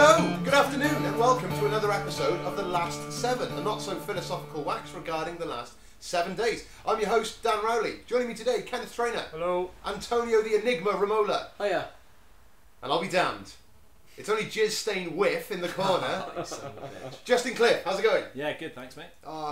Hello, good afternoon, and welcome to another episode of The Last 7, a not-so-philosophical wax regarding the last 7 days. I'm your host, Dan Rowley. Joining me today, Kenneth Trainer. Hello. Antonio the Enigma Romola. Hiya. And I'll be damned, it's only jizz-stained whiff in the corner. Justin Cliff, how's it going? Yeah, good, thanks, mate.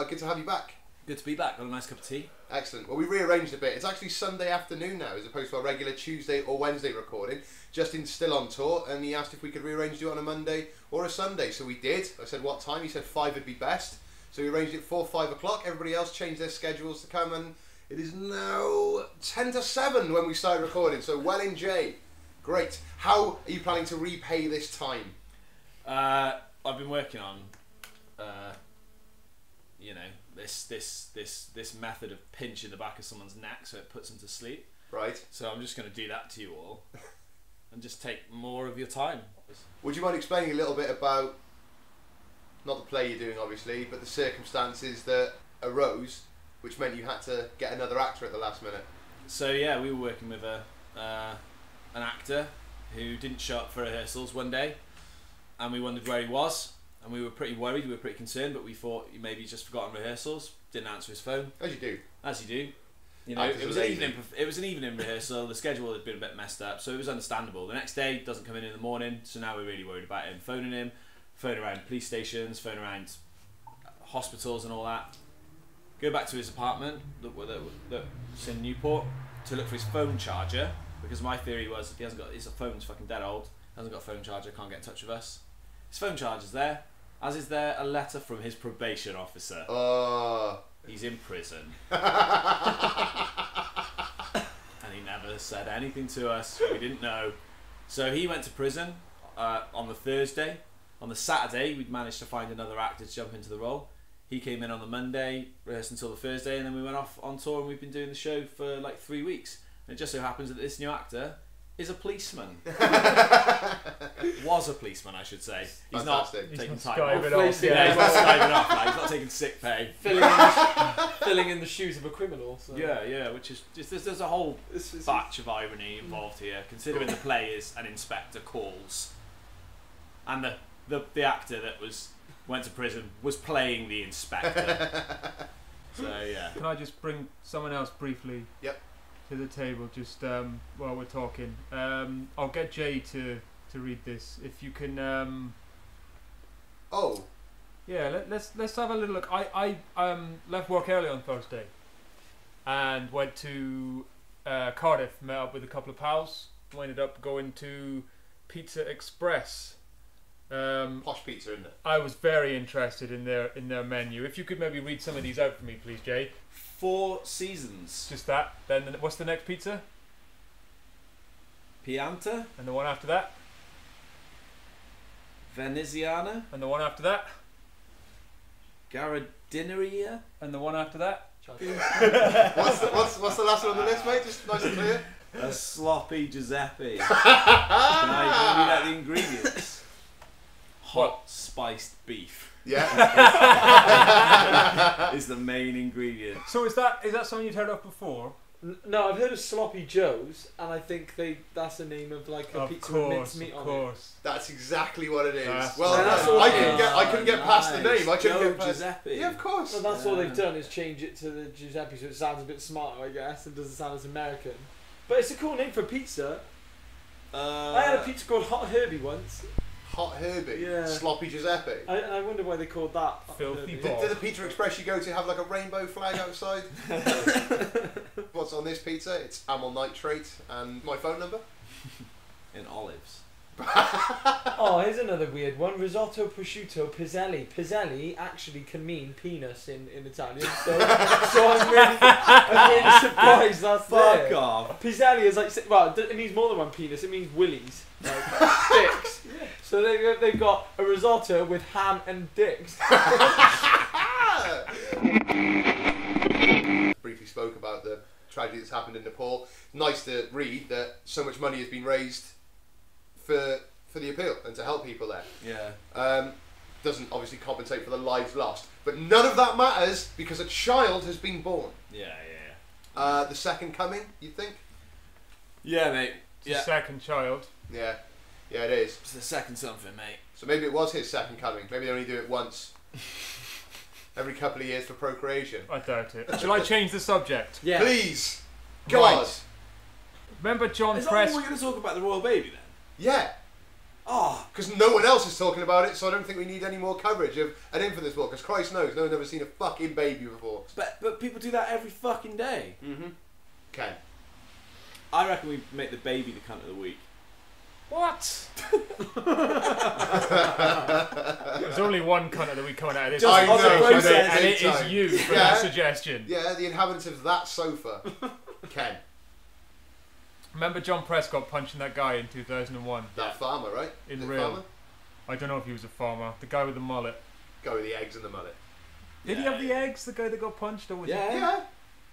Good to have you back. Good to be back. Got a nice cup of tea. Excellent. Well, we rearranged a bit. It's actually Sunday afternoon now, as opposed to our regular Tuesday or Wednesday recording. Justin's still on tour, and he asked if we could rearrange to do it on a Monday or a Sunday. So we did. I said, what time? He said 5 would be best. So we arranged it for 5 o'clock. Everybody else changed their schedules to come, and it is now 10 to 7 when we started recording. So well in Jay. Great. How are you planning to repay this time? I've been working on, this method of pinching the back of someone's neck so it puts them to sleep. Right. So I'm just going to do that to you all, and just take more of your time. Would you mind explaining a little bit about, not the play you're doing obviously, but the circumstances that arose, which meant you had to get another actor at the last minute? So yeah, we were working with an actor who didn't show up for rehearsals one day, and we wondered where he was, and we were pretty worried, we were pretty concerned, but we thought maybe he'd just forgotten rehearsals, didn't answer his phone. As you do. As you do. You know, it was an evening rehearsal, the schedule had been a bit messed up, so it was understandable. The next day, doesn't come in the morning, so now we're really worried about him. Phone around police stations, phone around hospitals and all that. Go back to his apartment, that's in Newport, to look for his phone charger, because my theory was his phone's fucking dead old, hasn't got a phone charger, can't get in touch with us. His phone charger's there, as is there a letter from his probation officer. He's in prison. And he never said anything to us, we didn't know. So he went to prison on the Thursday. On the Saturday, we'd managed to find another actor to jump into the role. He came in on the Monday, rehearsed until the Thursday, and then we went off on tour, and we've been doing the show for like 3 weeks. And it just so happens that this new actor is a policeman. Was a policeman, I should say. He's Fantastic. not taking time skiving off. off, Yeah, he's not skiving off. Like, he's not taking sick pay. Filling in the shoes of a criminal. So. Yeah, which is just there's a whole batch of irony involved here, considering the play is an inspector calls, and the actor that went to prison was playing the inspector. So yeah. Can I just bring someone else briefly? Yep. To the table, just while we're talking. I'll get Jay to read this. If you can. Oh. Yeah, let's have a little look. I left work early on Thursday, and went to Cardiff. Met up with a couple of pals. Ended up going to Pizza Express. Posh pizza, isn't it? I was very interested in their menu. If you could maybe read some of these out for me, please, Jay. 4 seasons. Just that. Then what's the next pizza? Pianta. And the one after that? Veneziana. And the one after that? Garadineria. And the one after that? What's the last one on the list, mate? Just nice and clear. A sloppy Giuseppe. Can I read out the ingredients? Hot spiced beef. Yeah. Is the main ingredient. So is that something you've heard of before? No, I've heard of Sloppy Joe's, and I think that's the name of like a pizza with mincemeat on it. Of course. That's exactly what it is. That's I couldn't get past the name. I couldn't get past. Giuseppe. Yeah, of course. Well, that's all they've done is change it to the Giuseppe, so it sounds a bit smarter, I guess, and doesn't sound as American. But it's a cool name for a pizza. I had a pizza called Hot Herbie once. Hot Herbie. Yeah. Sloppy Giuseppe. And I wonder why they called that Hot Filthy Herbie. ball. Did the Pizza Express you go to have like a rainbow flag outside? What's on this pizza? It's amyl nitrate and my phone number. In olives. Oh, here's another weird one. Risotto prosciutto piselli. Piselli actually can mean penis in Italian. So I'm really surprised that's there. Fuck off. Piselli is like, well, it means more than one penis. It means willies, like dicks. Yeah. So they've got a risotto with ham and dicks. Briefly spoke about the tragedy that's happened in Nepal. Nice to read that so much money has been raised for the appeal and to help people there. Yeah. Doesn't obviously compensate for the lives lost, but none of that matters because a child has been born. Yeah. The second coming, you think? Yeah, mate. It's the second child. Yeah, it is. It's the second something, mate. So maybe it was his second coming. Maybe they only do it once every couple of years for procreation. I doubt it. Shall I change the subject? Yeah. Please, God. Right. Remember John Is that Prescott? all we're going to talk about the royal baby then? Yeah. Oh, Because no one else is talking about it, so I don't think we need any more coverage of an infant this war. Because Christ knows, no one's ever seen a fucking baby before. but people do that every fucking day. Mm-hmm. Ken. I reckon we make the baby the cunt of the week. What? There's only one cunt that we coming out of this Just I know, conversation, I know, and it big is time. you for Yeah. that suggestion. Yeah, the inhabitants of that sofa. Ken. Remember John Prescott punching that guy in 2001? That farmer, right? In The real. farmer? I don't know if he was a farmer. The guy with the mullet. Go with the eggs and the mullet. Did he Yeah. have the eggs? The guy that got punched, or was Yeah. Yeah.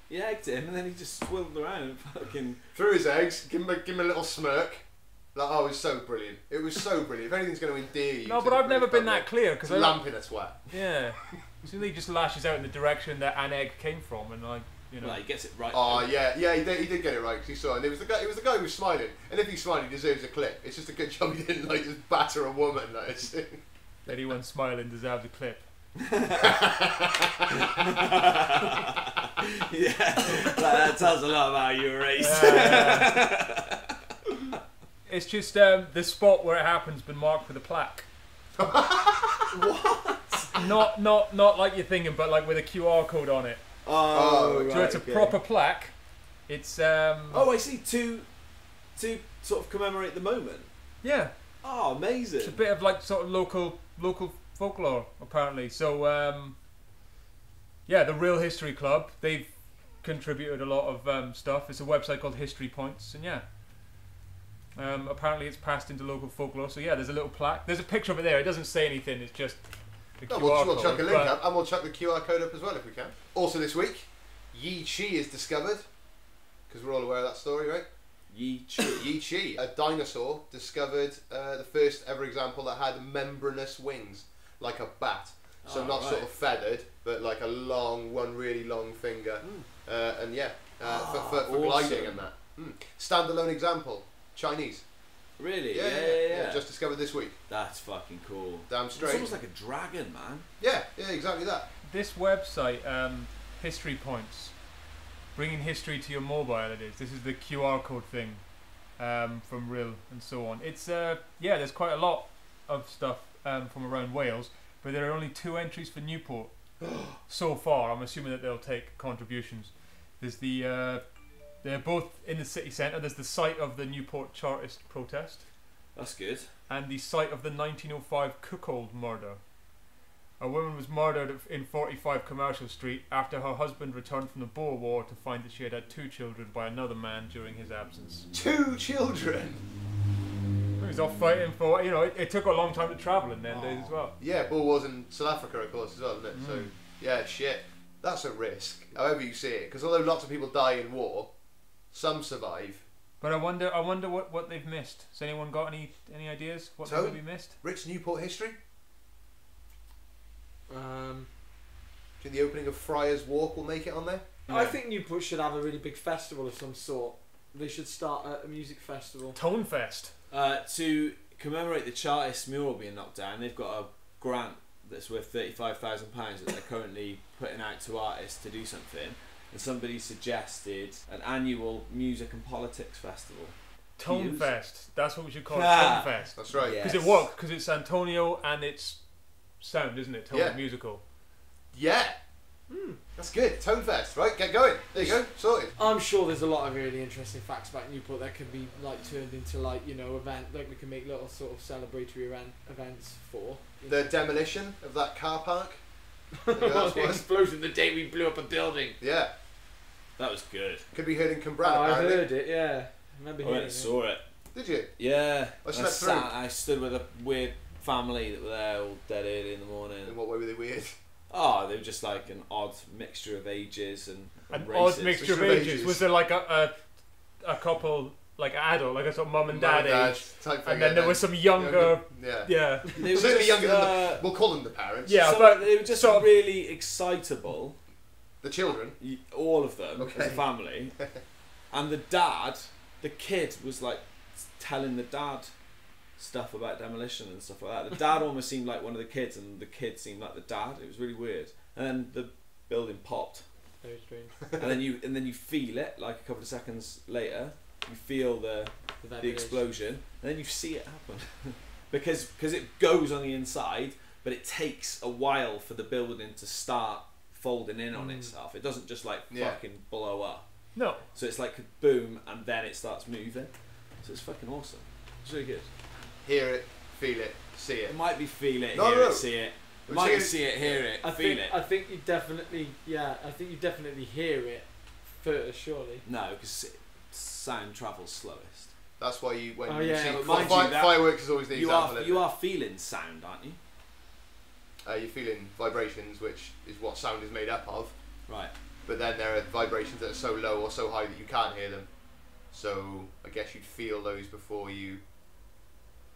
He egged him and then he just swiveled around and fucking... Threw his eggs, give him a little smirk. Like, oh, it was so brilliant. It was so brilliant. If anything's going to endear you. No, to but the I've never British been that public, clear it's because a lamp in a twat. Yeah. So he just lashes out in the direction that an egg came from, and like, you know. Well, he gets it right. Oh yeah, he did get it right because he saw it. And it was the guy who was smiling. And if he's smiling, he deserves a clip. It's just a good job he didn't like just batter a woman. Like, it's, Anyone smiling deserves a clip. Yeah, that tells a lot about your race. It's just the spot where it happens been marked with a plaque. What? Not like you're thinking, but like with a QR code on it. Oh, right, So it's a proper plaque. It's Oh, I see. To sort of commemorate the moment. yeah. Oh, amazing. It's a bit of like sort of local folklore apparently. So yeah, the Real History Club, they've contributed a lot of stuff. It's a website called History Points, and yeah. Apparently it's passed into local folklore. So yeah, there's a little plaque. There's a picture of it there. It doesn't say anything. It's just the No, QR we'll code. chuck a link but- up and we'll chuck the QR code up as well if we can. Also this week, Yi Chi is discovered. Because we're all aware of that story, right? Yi Chi. Yi Chi, a dinosaur discovered, the first ever example that had membranous wings, like a bat. So Oh, not right. sort of feathered, but like a long, one really long finger. And yeah, for awesome. gliding and that. Standalone example, Chinese. Really? Yeah. Just discovered this week. That's fucking cool. Damn It's straight. almost like a dragon, man. Yeah, exactly that. This website, History Points, bringing history to your mobile. It is. This is the QR code thing from Real and so on. It's yeah, there's quite a lot of stuff from around Wales, but there are only 2 entries for Newport so far. I'm assuming that they'll take contributions. There's the they're both in the city centre. There's the site of the Newport Chartist protest That's good. and the site of the 1905 Cuckold murder. A woman was murdered in 45 Commercial Street after her husband returned from the Boer War to find that she had had 2 children by another man during his absence. 2 children. He was off fighting for, you know, it took a long time to travel in them days as well. Yeah, Boer Wars in South Africa, of course, as well, isn't it? So, yeah, shit. That's a risk, however you see it. Because although lots of people die in war, some survive. But I wonder what they've missed. Has anyone got any ideas? What So? they've maybe missed? Rich Newport history? Um, Do you think the opening of Friars Walk will make it on there? I think Newport should have a really big festival of some sort. They should start a music festival. Tone Fest. To commemorate the Chartist mural being knocked down, they've got a grant that's worth £35,000 that they're currently putting out to artists to do something. And somebody suggested an annual music and politics festival. Tone Use. Fest. That's what we should call it. Ah. Tone Fest. That's right. Yeah. Because it works. Because it's Antonio and it's sound, isn't it? Tone Yeah. musical. Yeah. That's good. Tone Fest, right? Get going. There you go. Sorted. I'm sure there's a lot of really interesting facts about Newport that can be like turned into like, you know, event, like we can make little sort of celebratory events for. The demolition of that car park. There you go, Well, that's the one. explosion the day we blew up a building. Yeah. That was good. Could be heard in Oh, Cumbrae, I apparently. heard it, yeah. I remember I went hearing and it. saw it. Did you? Yeah. I slept through. I stood with a weird family that were there all dead early in the morning. In what way were they weird? Oh, they were just like an odd mixture of ages and An races. odd mixture of Mixture of ages. ages. Was there like a couple, like adult, like a sort of mum and dad Mum age, type thing, and then there was some younger, Yeah. yeah, They were Certainly just, younger than the... We'll call them the parents. Yeah, so but they were just sort of- really excitable. The children. All of them Okay. as a family, and the kid was like telling the dad stuff about demolition and stuff like that. The dad almost seemed like one of the kids, and the kid seemed like the dad. It was really weird. And then the building popped. Very strange. and then you feel it like a couple of seconds later. You feel the explosion, and then you see it happen because it goes on the inside, but it takes a while for the building to start folding in on itself. It doesn't just like fucking blow up. No. So it's like a boom, and then it starts moving. So it's fucking awesome. It's really good. Hear it, feel it, see it. It might be feel it, No, hear no. it, see it. It might be see it, hear it, feel it. I think you definitely, I think you definitely hear it first, surely. No, because sound travels slowest. That's why you when Oh, you yeah, see but mind you, that- fireworks is always the example. You are feeling sound, aren't you? You're feeling vibrations, which is what sound is made up of. Right. But then there are vibrations that are so low or so high that you can't hear them. So I guess you'd feel those before you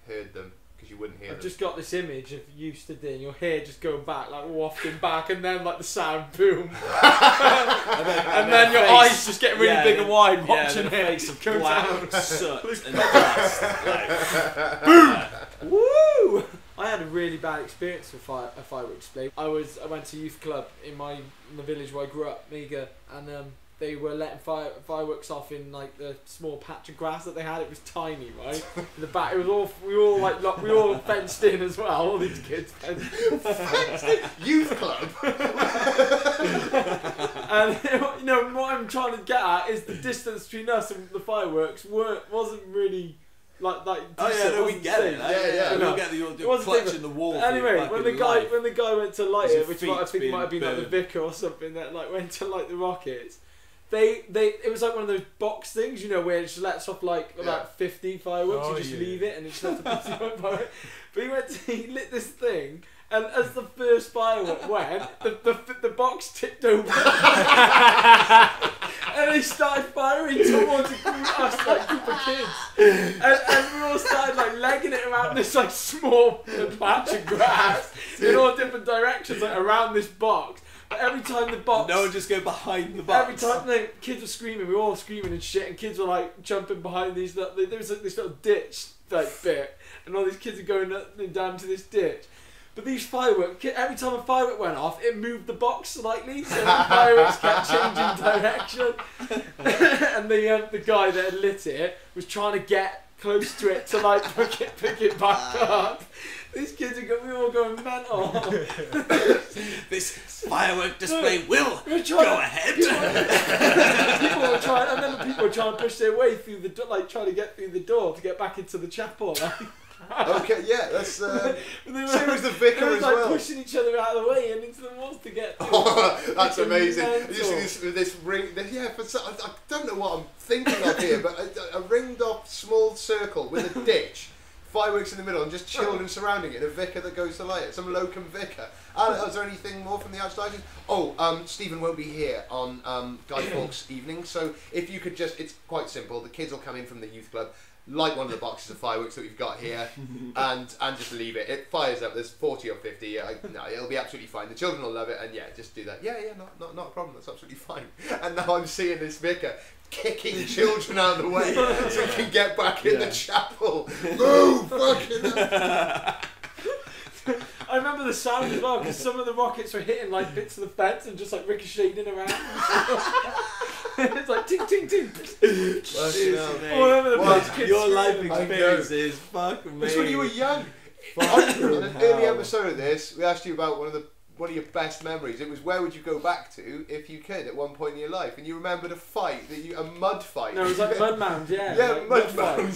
heard them, because you wouldn't hear I've them. just got this image of you stood there and your hair just going back, like wafting back, and then like the sound boom. and then your eyes just getting really big and wide watching the it. face of go black down. soot and dust. Like, Boom! Woo! I had a really bad experience with a fireworks display. I went to youth club in the village where I grew up, Mega, and they were letting fireworks off in like the small patch of grass that they had. It was tiny, right? In the back, it was we were all fenced in as well. All these kids fenced in. Youth club. And you know what I'm trying to get at is the distance between us and the fireworks wasn't really like that. oh yeah, no, we get it. Yeah. We get that you're clutching the wall. Anyway, when the guy went to light it, which I think being might have been like the burned. vicar or something that like went to light the rockets. It was like one of those box things, you know, where it just lets off like about 50 fireworks. Oh, You just yeah. leave it and it just lets off 50 fireworks. But he lit this thing, and as the first firework went, the box tipped over, and they started firing towards us like group of kids, and we all started like legging it around this like small patch of grass in all different directions, like around this box. But every time the box, no one just go behind the box. every time the kids were screaming, we were all screaming and shit, and kids were like jumping behind these. There was like this little ditch like bit, and all these kids are going down to this ditch. But these fireworks, every time a firework went off, it moved the box slightly, so the fireworks kept changing direction. And the guy that had lit it was trying to get close to it to like pick it back up. These kids we were all going mental. This firework display will We were go ahead. People were trying. I remember people were trying to push their way through the like trying to get through the door to get back into the chapel. Okay, yeah, that's They were, same as the vicar they as were like well. pushing each other out of the way and into the walls to get through. That's amazing. Mental. You see this ring. I don't know what I'm thinking of here, but a ringed off small circle with a ditch, fireworks in the middle, and just children surrounding it. And a vicar that goes to light it. Some locum vicar. Is there anything more from the outside? Oh, Stephen won't be here on Guy Fawkes' evening, so if you could it's quite simple. The kids will come in from the youth club, light one of the boxes of fireworks that we've got here, and just leave it. It fires up. There's 40 or 50. No, it'll be absolutely fine. The children will love it, and just do that. Yeah, not a problem. That's absolutely fine. And now I'm seeing this vicar kicking children out of the way so we can get back in the chapel. Move, fucking hell. I remember the sound as well because some of the rockets were hitting like bits of the fence and just like ricocheting around. It's like ting ting ting. Oh, I remember the kids Your life screaming. experience is fucking That's when you were young. Fucking On an early hell. episode of this, we asked you about one of your best memories. It was where would you go back to if you could at one point in your life, and you remembered a mud fight. No, it was like mud mound, yeah. Yeah, like mud fight. mound.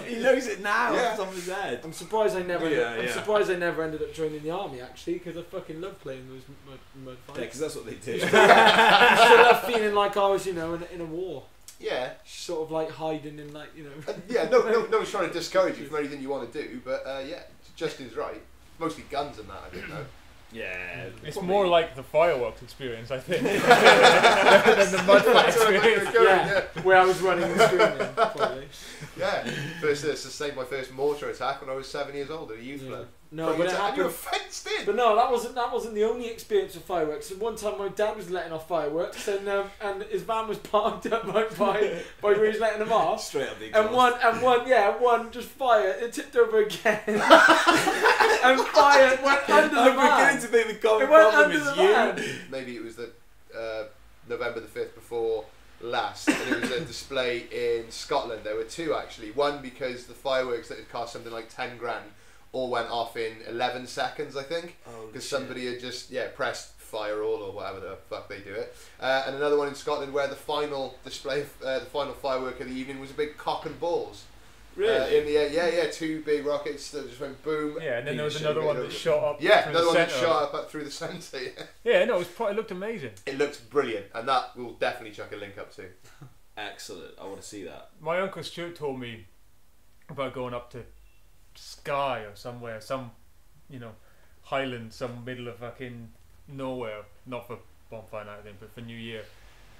He knows it now. Yeah. Off the top of his head. I'm surprised I never. Yeah, I'm yeah. surprised I never ended up joining the army actually because I fucking love playing those mud Yeah, fights. because that's what they do. I still love feeling like I was, in a war, Yeah. sort of like hiding in like, No one's trying to discourage you from anything you want to do, but Justin's right. Mostly guns and that, I don't know. Yeah. It's more like the fireworks experience, I think, than the mud fight That's where I think experience. we're going, yeah, where I was running and screaming. Probably. Yeah. First, sustained my first mortar attack when I was 7 years old at a youth Yeah. club. No, but it You were happened. fenced in. But no, that wasn't the only experience with fireworks. So one time my dad was letting off fireworks, and his van was parked up by where he was letting them off. Straight up the exhaust. One just fired. It tipped over again, and fire went under the van. I'm beginning to think the common It went problem under is the you. van. Maybe it was the November the 5th before last, and it was a display in Scotland. There were two actually. One because the fireworks that had cost something like 10 grand all went off in 11 seconds, I think, because somebody had just pressed fire all or whatever the fuck they do it. And another one in Scotland where the final display, the final firework of the evening was a big cock and balls. Really? In the air, two big rockets that just went boom. Yeah, and then there was another one that shot up. Yeah, through another the one that centre. shot up through the centre. Yeah, no, it looked amazing. It looked brilliant, and that we'll definitely chuck a link up to. Excellent. I want to see that. My uncle Stuart told me about going up to Skye or somewhere, some highland, some middle of fucking nowhere, not for bonfire night, I think, but for New Year.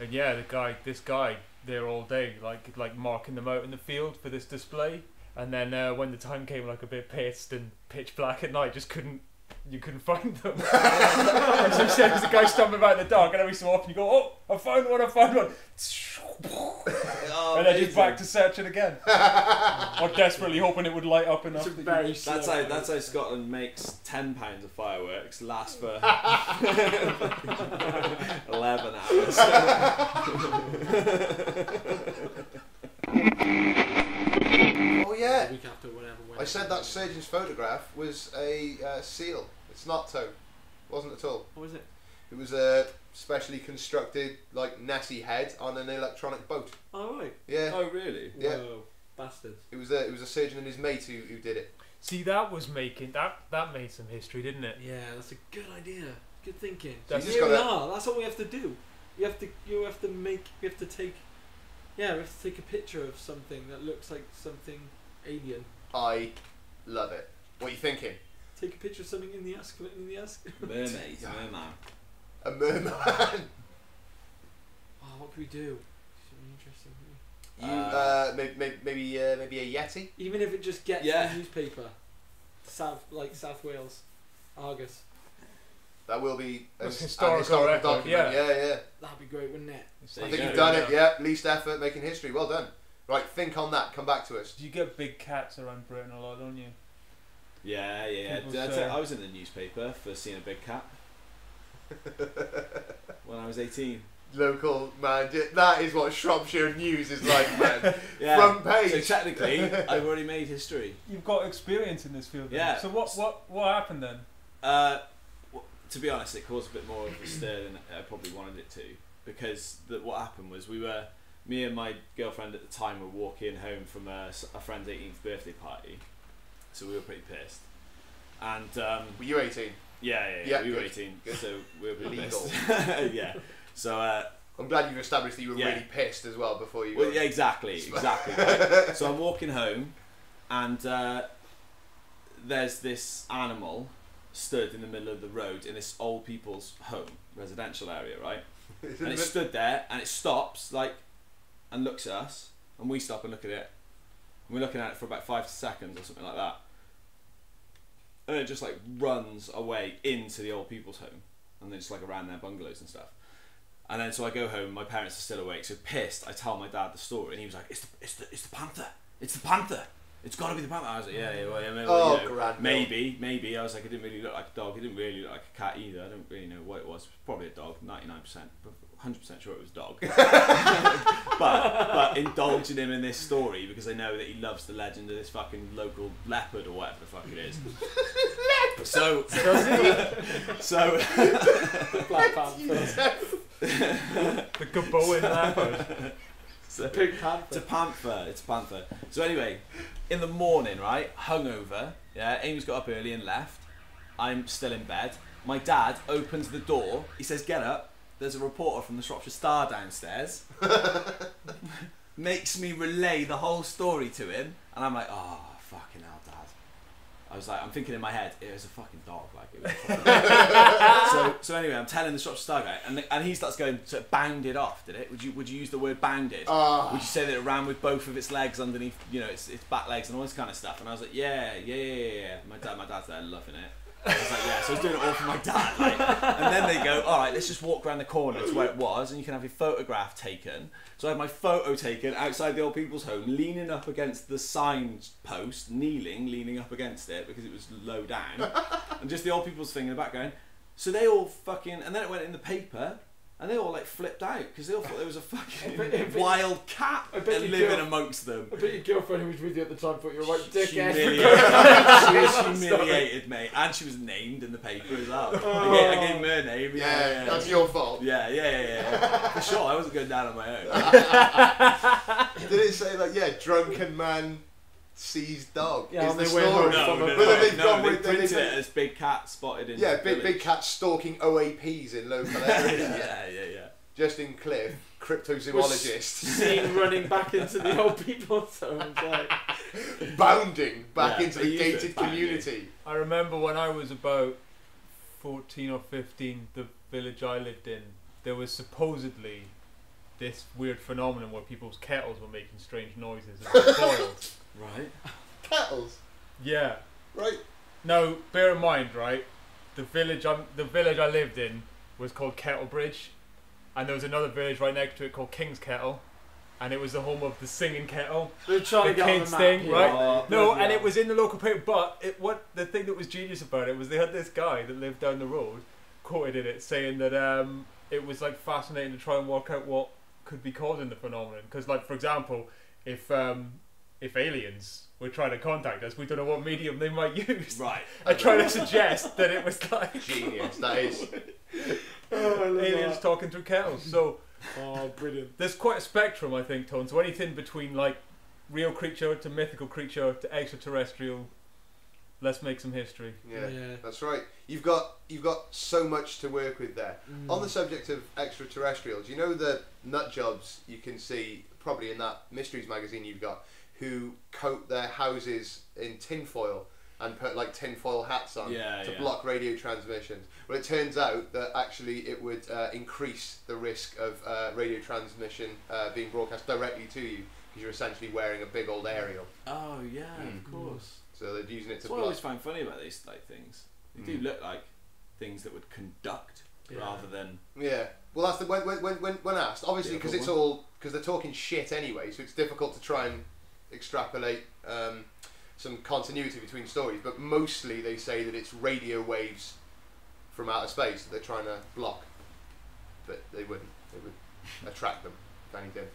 And yeah, this guy there all day, like marking them out in the field for this display. And then when the time came, like a bit pissed and pitch black at night, you couldn't find them. And so he said, "There's a guy stumbling about in the dark, and every so often you go, oh, I found one." And then just back to searching again, or desperately hoping it would light up enough. That's how Scotland makes £10 of fireworks last for 11 hours. Oh yeah. The week after, whatever. I said that surgeon's photograph was a seal. It's not tow. Wasn't at all. What was it? It was a specially constructed Nessie head on an electronic boat. Oh right. Yeah. Oh really? Yeah. Whoa, bastards. It was a surgeon and his mate who did it. See, that made some history, didn't it? Yeah, that's a good idea. Good thinking. That's just Here we gotta- are. That's what we have to do. We have to take a picture of something that looks like something alien. I love it. What are you thinking? Take a picture of something in the ask. Mermaid, Yeah. merman. A merman. Oh, what could we do? Something interesting. Maybe a yeti. Even if it just gets Yeah. the newspaper, South Wales, Argus. That will be a That's an historical record, document. Yeah. That'd be great, wouldn't it? There I you think go. you've done it. Yeah. Least effort, making history. Well done. Right, think on that. Come back to us. You get big cats around Britain a lot, don't you? Yeah. People Did I say- tell you, I was in the newspaper for seeing a big cat when I was 18. Local man. That is what Shropshire News is like, man. Yeah. Front page. So technically, I've already made history. You've got experience in this field. Then. Yeah. So what happened then? To be honest, it caused a bit more of a stir than I probably wanted it to, because what happened was me and my girlfriend at the time were walking home from a friend's 18th birthday party, so we were pretty pissed. And Were you 18? Yeah, we were good. 18, Good. so we were pretty Legal. pissed. Yeah. So I'm glad you've established that you were Yeah. really pissed as well before you. well, yeah, exactly. Right? So I'm walking home, and there's this animal stood in the middle of the road in this old people's home, residential area, right? And it stood there, and it stops, and looks at us, and we stop and look at it. And we're looking at it for about 5 seconds or something like that. And it just runs away into the old people's home, and then just around their bungalows and stuff. And then so I go home, my parents are still awake, so pissed, I tell my dad the story, and he was like, it's the panther, it's the panther. It's got to be the panther. I was like, maybe. I was like, it didn't really look like a dog. It didn't really look like a cat either. I don't really know what it was. Probably a dog, 99%, but 100% sure it was a dog. but indulging him in this story because I know that he loves the legend of this fucking local leopard or whatever the fuck it is. So Does he? So Black Panther. The Gaboan leopard. Pink Panther. It's a panther. So anyway, in the morning, right, hungover, yeah, Amy's got up early and left. I'm still in bed. My dad opens the door. He says, "Get up. There's a reporter from the Shropshire Star downstairs." Makes me relay the whole story to him, and I'm like, "Oh, fucking hell, Dad." I was like, I'm thinking in my head, it was a fucking dog. Like, it was a fucking so anyway, I'm telling the shop star guy, and he starts going, so it bounded off, did it? Would you use the word bounded? Would you say that it ran with both of its legs underneath, its back legs and all this kind of stuff? And I was like, yeah. My dad's there loving it. I was like, yeah, so I was doing it all for my dad, like, and then they go, all right, let's just walk around the corner to where it was, and you can have your photograph taken. So I had my photo taken outside the old people's home, leaning up against the sign post, leaning up against it because it was low down, and just the old people's thing in the back going. So they all fucking, and then it went in the paper. And they all like flipped out because they all thought there was a fucking wild cat living amongst them. I bet your girlfriend who was with you at the time thought you were right dickhead. She humiliated me, and she was named in the paper as well. I gave her name. Yeah, that's your fault. Yeah. For sure, I wasn't going down on my own. Did it say like, drunken man sees dog? Yeah, is the story? No, they printed it as big cat spotted in. Yeah, big cat stalking OAPs in local areas. yeah. Justin Cliff, cryptozoologist, seen running back into the old people's homes, like bounding back into the gated community. I remember when I was about 14 or 15, the village I lived in, there was supposedly this weird phenomenon where people's kettles were making strange noises as they boiled. Right. Kettles. Yeah. Right. Now, bear in mind, right, the village I lived in was called Kettlebridge, and there was another village right next to it called King's Kettle, and it was the home of the singing kettle. They're trying to get on the map, thing, yeah. right? No, and it was in the local paper. But the thing that was genius about it was they had this guy that lived down the road, quoted in it saying that it was like fascinating to try and work out what could be causing the phenomenon. Because, like, for example, if aliens were trying to contact us, we don't know what medium they might use. Right. I try to suggest that it was like genius. That is. Aliens talking through kettles. So, brilliant. There's quite a spectrum, I think, Tone. So anything between like real creature to mythical creature to extraterrestrial. Let's make some history. Yeah, that's right. You've got so much to work with there. On the subject of extraterrestrials, you know the nut jobs you can see probably in that Mysteries magazine you've got, who coat their houses in tinfoil and put like tinfoil hats on to block radio transmissions. Well, it turns out that actually it would increase the risk of radio transmission being broadcast directly to you because you're essentially wearing a big old aerial. Oh yeah, of course. So they're using it to block. What I always find funny about these like things, they do look like things that would conduct rather than. Yeah. Well, that's the when asked, obviously, because it's all because they're talking shit anyway, so it's difficult to try and extrapolate some continuity between stories. But mostly they say that it's radio waves from outer space that they're trying to block, but they wouldn't. They would attract them, if anything.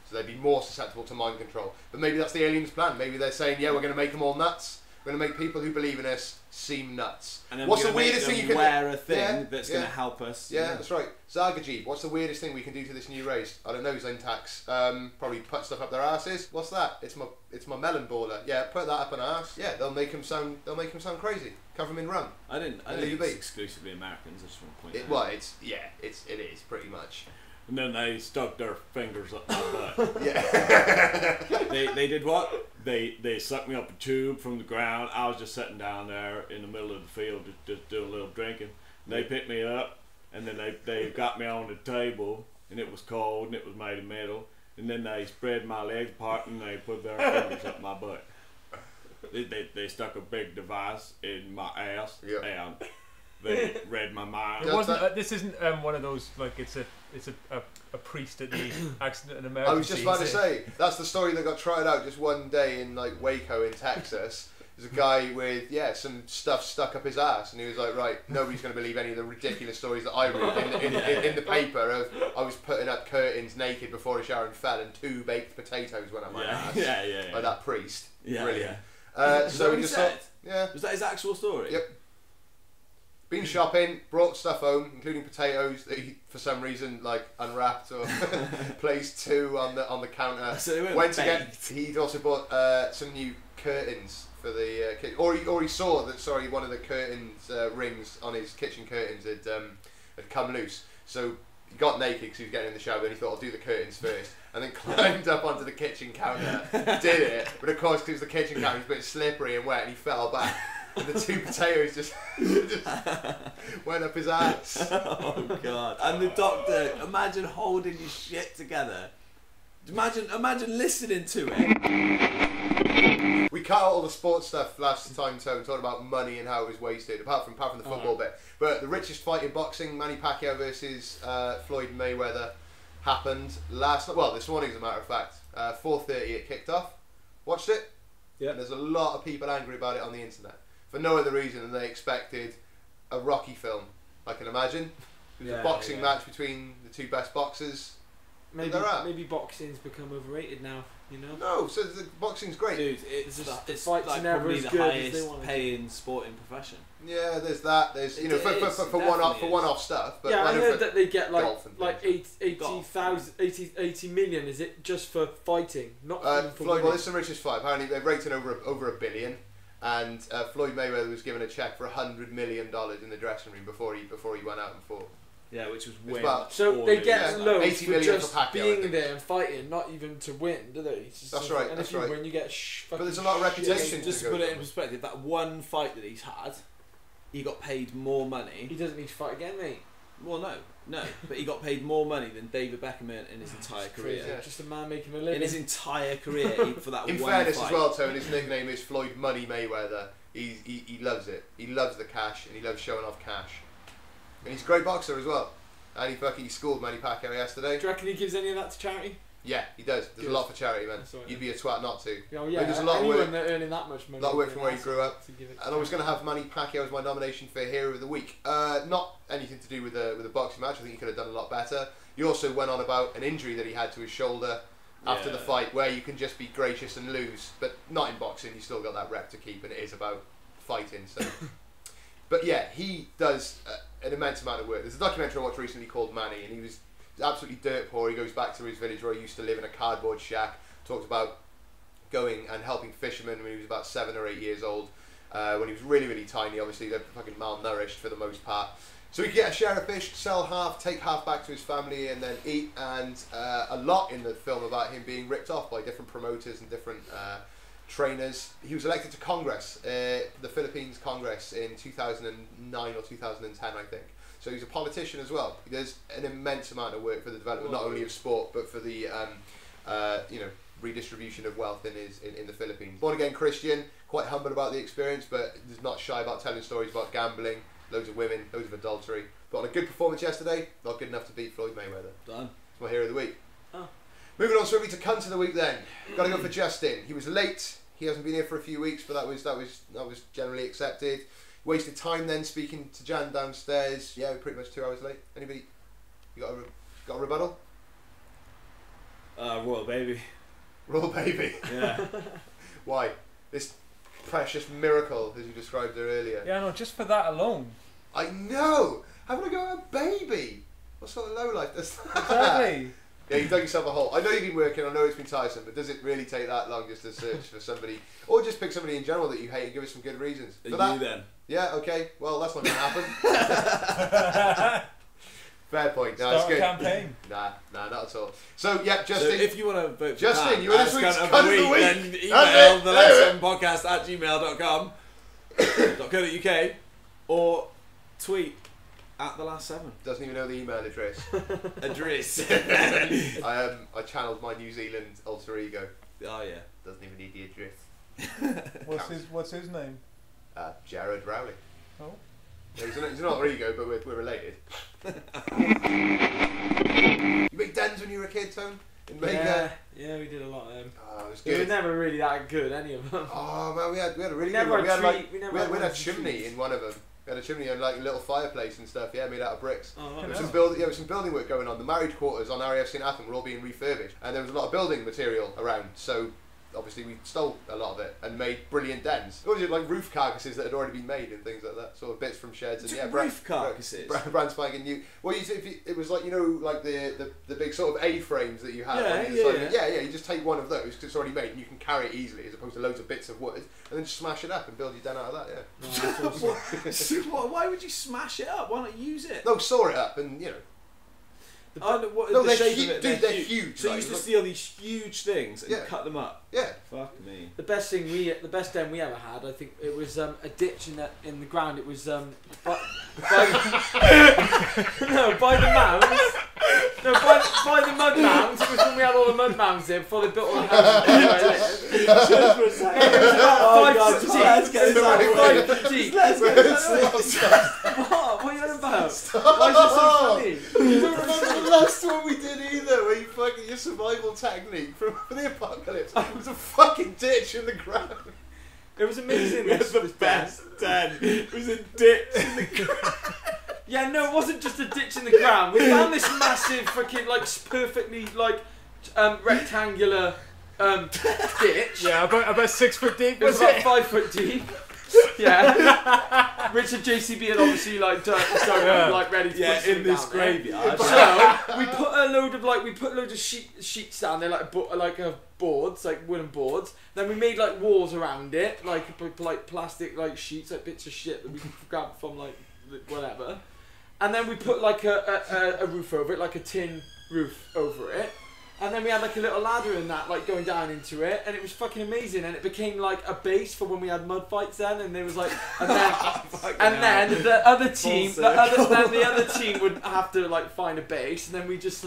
So they'd be more susceptible to mind control. But maybe that's the aliens' plan. Maybe they're saying, yeah, we're going to make them all nuts. We're going to make people who believe in us seem nuts. And then what's the weirdest thing you can wear a thing that's going to help us? Yeah, that's right. Zargajib, what's the weirdest thing we can do to this new race? I don't know, Zintax. Probably put stuff up their asses. What's that? It's my melon baller. Yeah, put that up an ass. Yeah, they'll make them sound crazy. Cover them in rum. I think it's exclusively Americans. I just want to point out. Well, it is pretty much. And then they stuck their fingers up my butt. Yeah. They did what? They sucked me up a tube from the ground. I was just sitting down there in the middle of the field just doing a little drinking. And they picked me up and then they got me on the table and it was cold and it was made of metal. And then they spread my legs apart and they put their fingers up my butt. They stuck a big device in my ass and they read my mind. It wasn't. This isn't one of those like it's a priest at the accident and emergency. I was just about to say that's the story that got tried out just one day in like Waco in Texas. There's a guy with some stuff stuck up his ass, and he was like, right, nobody's going to believe any of the ridiculous stories that I read in the paper of I was putting up curtains naked before a shower and fell, and 2 baked potatoes went up my ass. By that priest. Yeah, brilliant. So he just said. Yeah. Was that his actual story? Yep. Been shopping, brought stuff home, including potatoes that he, for some reason, like unwrapped or placed 2 on the counter. So went to get. He'd also bought some new curtains for the kitchen, or he saw that one of the curtains rings on his kitchen curtains had come loose. So he got naked because he was getting in the shower, and he thought, I'll do the curtains first, and then climbed up onto the kitchen counter, did it, but of course because the kitchen counter was a bit slippery and wet, and he fell back. and the 2 potatoes just went up his ass. Oh god! And the doctor, imagine holding your shit together. Imagine listening to it. We cut out all the sports stuff last time, Tone, talking about money and how it was wasted, apart from the football bit. But the richest fight in boxing, Manny Pacquiao versus Floyd Mayweather, happened this morning, as a matter of fact. 4:30 it kicked off. Watched it. Yeah. And there's a lot of people angry about it on the internet for no other reason than they expected a Rocky film. I can imagine. It was a boxing match between the 2 best boxers. Maybe boxing's become overrated now. You know? No, so the boxing's great. Dude, it's fights like never probably as the good as highest they wanted to. paying sporting profession. Yeah, there's that. There's It for one-off stuff. But Yeah, I heard that they get golf and like things. 80 million. Is it just for fighting, not even for Floyd? winning? Well, this is the richest fight. Apparently, they've rated over $1 billion, and Floyd Mayweather was given a check for $100 million in the dressing room before he went out and fought. Yeah, which was It's way about- So they get loads 80 for million just for Pacquiao, I being think. there and fighting, not even to win, do they? It's just That's something- right, And that's if you right. win, you get But there's a lot of reputation. Just to go put it in from. perspective, that one fight that he's had, he got paid more He money. doesn't need to fight again, mate. Well, no, but he got paid more money than David Beckham in his entire career. Yeah. Just a man making a In living. his entire career, for that In one fairness fight. as well, Tone, his nickname is Floyd Money Mayweather. He loves it. He loves the cash and he loves showing off cash. And he's a great boxer as well. And he schooled Manny Pacquiao yesterday. Do you reckon he gives any of that to charity? Yeah, he does. There's Good. a lot for charity, man. That's right, You'd be a twat not to. Oh But yeah, there's a lot of anyone work- that earning that much money. lot of work would from be where an he grew up. asshole to give it to And I was charity. going to have Manny Pacquiao as my nomination for Hero of the Week. Not anything to do with the boxing match. I think he could have done a lot better. He also went on about an injury that he had to his shoulder after the fight, where you can just be gracious and lose, but not in boxing. You still got that rep to keep, and it is about fighting. So, but yeah, he does an immense amount of work. There's a documentary I watched recently called Manny, and he was absolutely dirt poor. He goes back to his village where he used to live in a cardboard shack. Talks about going and helping fishermen when he was about 7 or 8 years old. When he was really, really tiny, obviously they're fucking malnourished for the most part. So he could get a share of fish, sell half, take half back to his family, and then eat. And a lot in the film about him being ripped off by different promoters and different trainers. He was elected to Congress, the Philippines Congress, in 2009 or 2010, I think. So he's a politician as well. He does an immense amount of work for the development, not only of sport, but for the redistribution of wealth in the Philippines. Born again Christian, quite humble about the experience, but is not shy about telling stories about gambling, loads of women, loads of adultery. But on a good performance yesterday, not good enough to beat Floyd Mayweather. Done. It's my Hero of the Week. Oh. Moving on swiftly to Cunt of the Week then. Got to go for Justin. He was late. He hasn't been here for a few weeks, but that was generally accepted. Wasted time then speaking to Jan downstairs. Yeah, we're pretty much 2 hours late. Anybody? You got a rebuttal? Royal baby. Royal baby. Yeah. Why? This precious miracle, as you described her earlier. Yeah, no, just for that alone. I know. Having to go have a baby. What sort of lowlife does that? Exactly. Yeah, you dug yourself a hole. I know you've been working. I know it's been tiresome, but does it really take that long just to search for somebody, or just pick somebody in general that you hate and give us some good reasons for that? You then. Yeah. Okay. Well, that's not going to happen. Fair point. No, it's Start a good. campaign. Nah, not at all. So yeah, Justin. So if you want to vote for Justin, Pat you were this as week's cunt cunt of the week. then That's email it. thelast7podcast@gmail.com or tweet at thelast7. Doesn't even know the email address. Address. I channeled my New Zealand alter ego. Oh yeah. Doesn't even need the address. What's his name? Jared Rowley. Oh. Yeah, he's an alter ego, but we're related. You make dens when you were a kid, Tone? In Mega? Yeah, we did a lot of them. Oh, it was They were good. never really that good, any of them. Oh man, we had a really never good one. had We had treat- we never we had had a ones with chimney treats. in one of them. We had a chimney and like a little fireplace and stuff. Yeah, made out of bricks. Oh, There right. was some building work going on. The married quarters on RAF St Athan were all being refurbished, and there was a lot of building material around. So obviously we stole a lot of it and made brilliant dens. It was like roof carcasses that had already been made and things like that. Sort of bits from sheds and Roof carcasses? brand spanking new. Well, it was like, you know, like the big sort of A-frames that you have. Yeah, on the side. Yeah. You just take one of those because it's already made and you can carry it easily, as opposed to loads of bits of wood, and then just smash it up and build your den out of that. Yeah. No, that's awesome. Why would you smash it up? Why not use it? No, saw it up and, you know. No, the shape they're, of it, they're huge. So you like, used to steal these huge things and Yeah. cut them up. Yeah. Fuck me. The best den we ever had, I think it was a ditch in the ground. It was by the mounds. No, by the mud mounds. It was when we had all the mud mounds there before they built all the houses. It was about 5 foot deep. Let's get this out of the way. 5 foot deep. What are you on about? Why is it so funny? You don't remember the last one we did either, where you fucking your survival technique for the apocalypse. It was a fucking ditch in the ground. It was amazing. We had the best den. It was a ditch in the ground. Yeah, no, it wasn't just a ditch in the ground. We found this massive freaking perfectly rectangular ditch. Yeah, about 6 foot deep. It was about 5 foot deep. Yeah. Richard JCB had obviously done ready to put in something this down there. graveyard. So we put a load of sheets down there boards, like wooden boards. Then we made walls around it, like plastic sheets, like bits of shit that we could grab from whatever. And then we put a roof over it, like a tin roof over it. And then we had a little ladder in that, going down into it, and it was fucking amazing. And it became a base for when we had mud fights then. And there was and then the other team, the other team would have to find a base, and then we just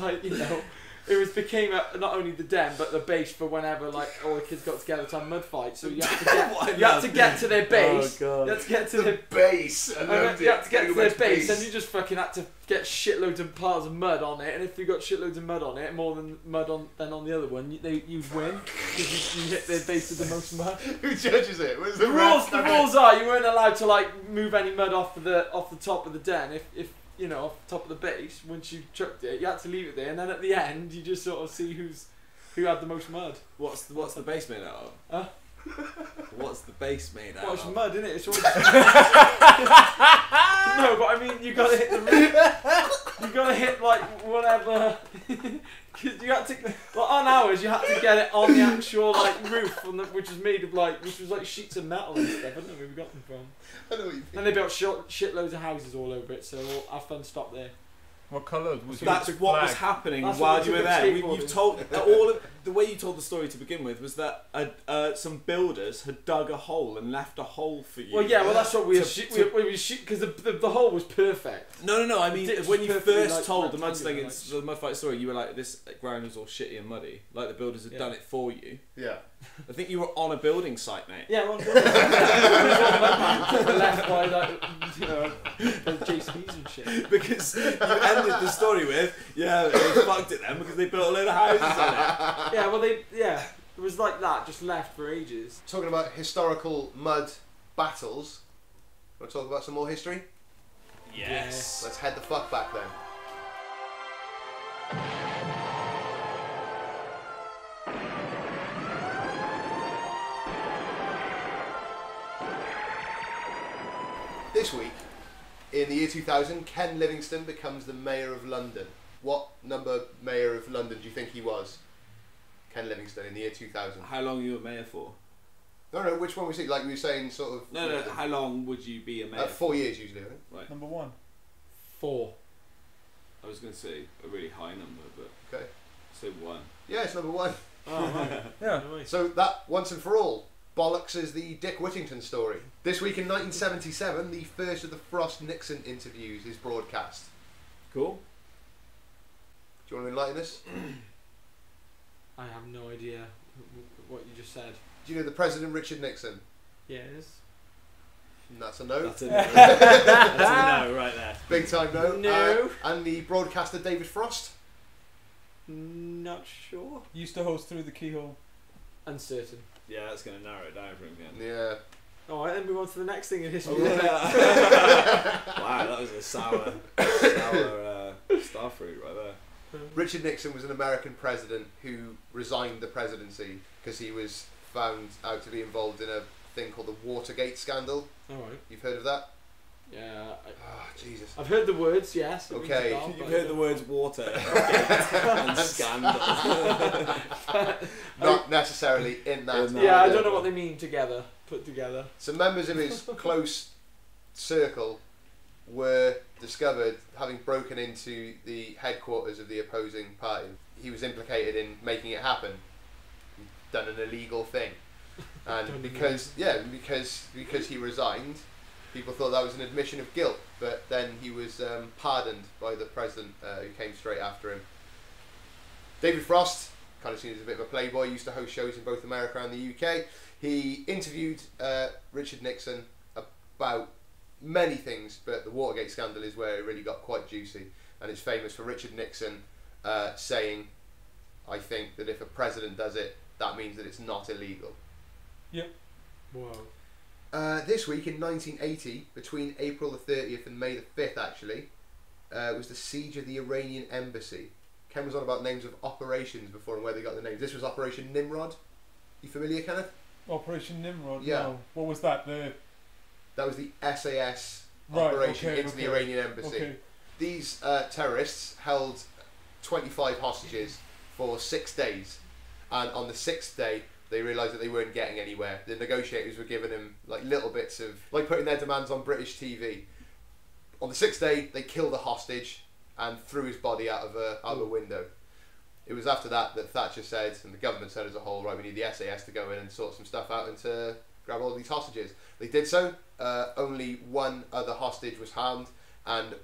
it became not only the den but the base for whenever all the kids got together to have mud fights. So you had to get to their base. Oh, God. You had to get to their base. You had to get to their base, and you just fucking had to get shitloads of piles of mud on it. And if you got shitloads of mud on it, more than mud than on the other one, you'd win because you hit their base with the most mud. Who judges it? The rules are you weren't allowed to move any mud off the top of the den if off the top of the base. Once you chucked it, you had to leave it there, and then at the end you just sort of see who had the most mud. What's the base made out of? Huh? What's the base made out Well, it's of? mud, isn't it? It's all... No, but I mean, you gotta hit the roof. You gotta hit whatever. Cause you had to, on ours, you had to get it on the actual roof, which was made of sheets of metal and stuff. I don't know where we got them from. I know what you mean. And they built shitloads of houses all over it, so our fun stopped there. What colour was it? That's what was happening That's while what you were took there. skateboarding. You've told all of the way you told the story to begin with was that some builders had dug a hole and left a hole for you. Well, yeah, well that's what we were because the hole was perfect. No. I mean, ditch when was you perfectly, first told the rectangular, the mud fight story, you were like, "This ground was all shitty and muddy." Like the builders had done it for you. Yeah. I think you were on a building site, mate. Yeah, we're on the left by JCBs and shit. Because you ended the story with, yeah, they fucked it then because they built a load of houses on it. Yeah, well it was like that, just left for ages. Talking about historical mud battles, want to talk about some more history? Yes. Let's head the fuck back then. This week, in the year 2000, Ken Livingstone becomes the Mayor of London. What number Mayor of London do you think he was? Ken Livingstone in the year 2000. How long were you a mayor for? No, which one was he? Like we were saying, sort of... No, how long would you be a mayor 4 years usually, I think. Right. Number 1. 4. I was going to say a really high number, but... Okay. Say 1. Yeah, it's number 1. Oh, right. Yeah. So that, once and for all, bollocks is the Dick Whittington story. This week in 1977, the first of the Frost-Nixon interviews is broadcast. Cool. Do you want to enlighten us? I have no idea what you just said. Do you know the President Richard Nixon? Yes. And that's a no. That's a no. That's a no right there. Big time no. No. And the broadcaster David Frost? Not sure. Used to host Through the Keyhole. Uncertain. Yeah, that's going to narrow it down for him again. Yeah. Alright, then move on to the next thing in history. Wow, that was a sour starfruit right there. Richard Nixon was an American president who resigned the presidency because he was found out to be involved in a thing called the Watergate scandal. Alright. You've heard of that? Yeah. Oh, Jesus. I've heard the words, yes. it rings a Okay. bell, You've but- heard the words water and scandal. Not necessarily in that. Yeah, I don't know what they mean together, put together. So members of his close circle were discovered having broken into the headquarters of the opposing party. He was implicated in making it happen. He'd done an illegal thing. And because he resigned, people thought that was an admission of guilt, but then he was pardoned by the president who came straight after him. David Frost, kind of seen as a bit of a playboy, used to host shows in both America and the UK. He interviewed Richard Nixon about many things, but the Watergate scandal is where it really got quite juicy, and it's famous for Richard Nixon saying, I think that if a president does it, that means that it's not illegal. Yep. Wow. This week in 1980, between April the 30th and May the 5th actually, was the siege of the Iranian embassy. Ken was on about names of operations before and where they got the names. This was Operation Nimrod. You familiar, Kenneth? Operation Nimrod? Yeah. No. What was that? That was the SAS Right, operation okay, into okay. the Iranian embassy. Okay. These terrorists held 25 hostages for 6 days, and on the 6th day they realised that they weren't getting anywhere. The negotiators were giving them like little bits of, like putting their demands on British TV. On the 6th day they killed a hostage and threw his body out of a window. It was after that that Thatcher said, and the government said as a whole, right, we need the SAS to go in and sort some stuff out and to grab all these hostages. They did so. Only one other hostage was harmed, and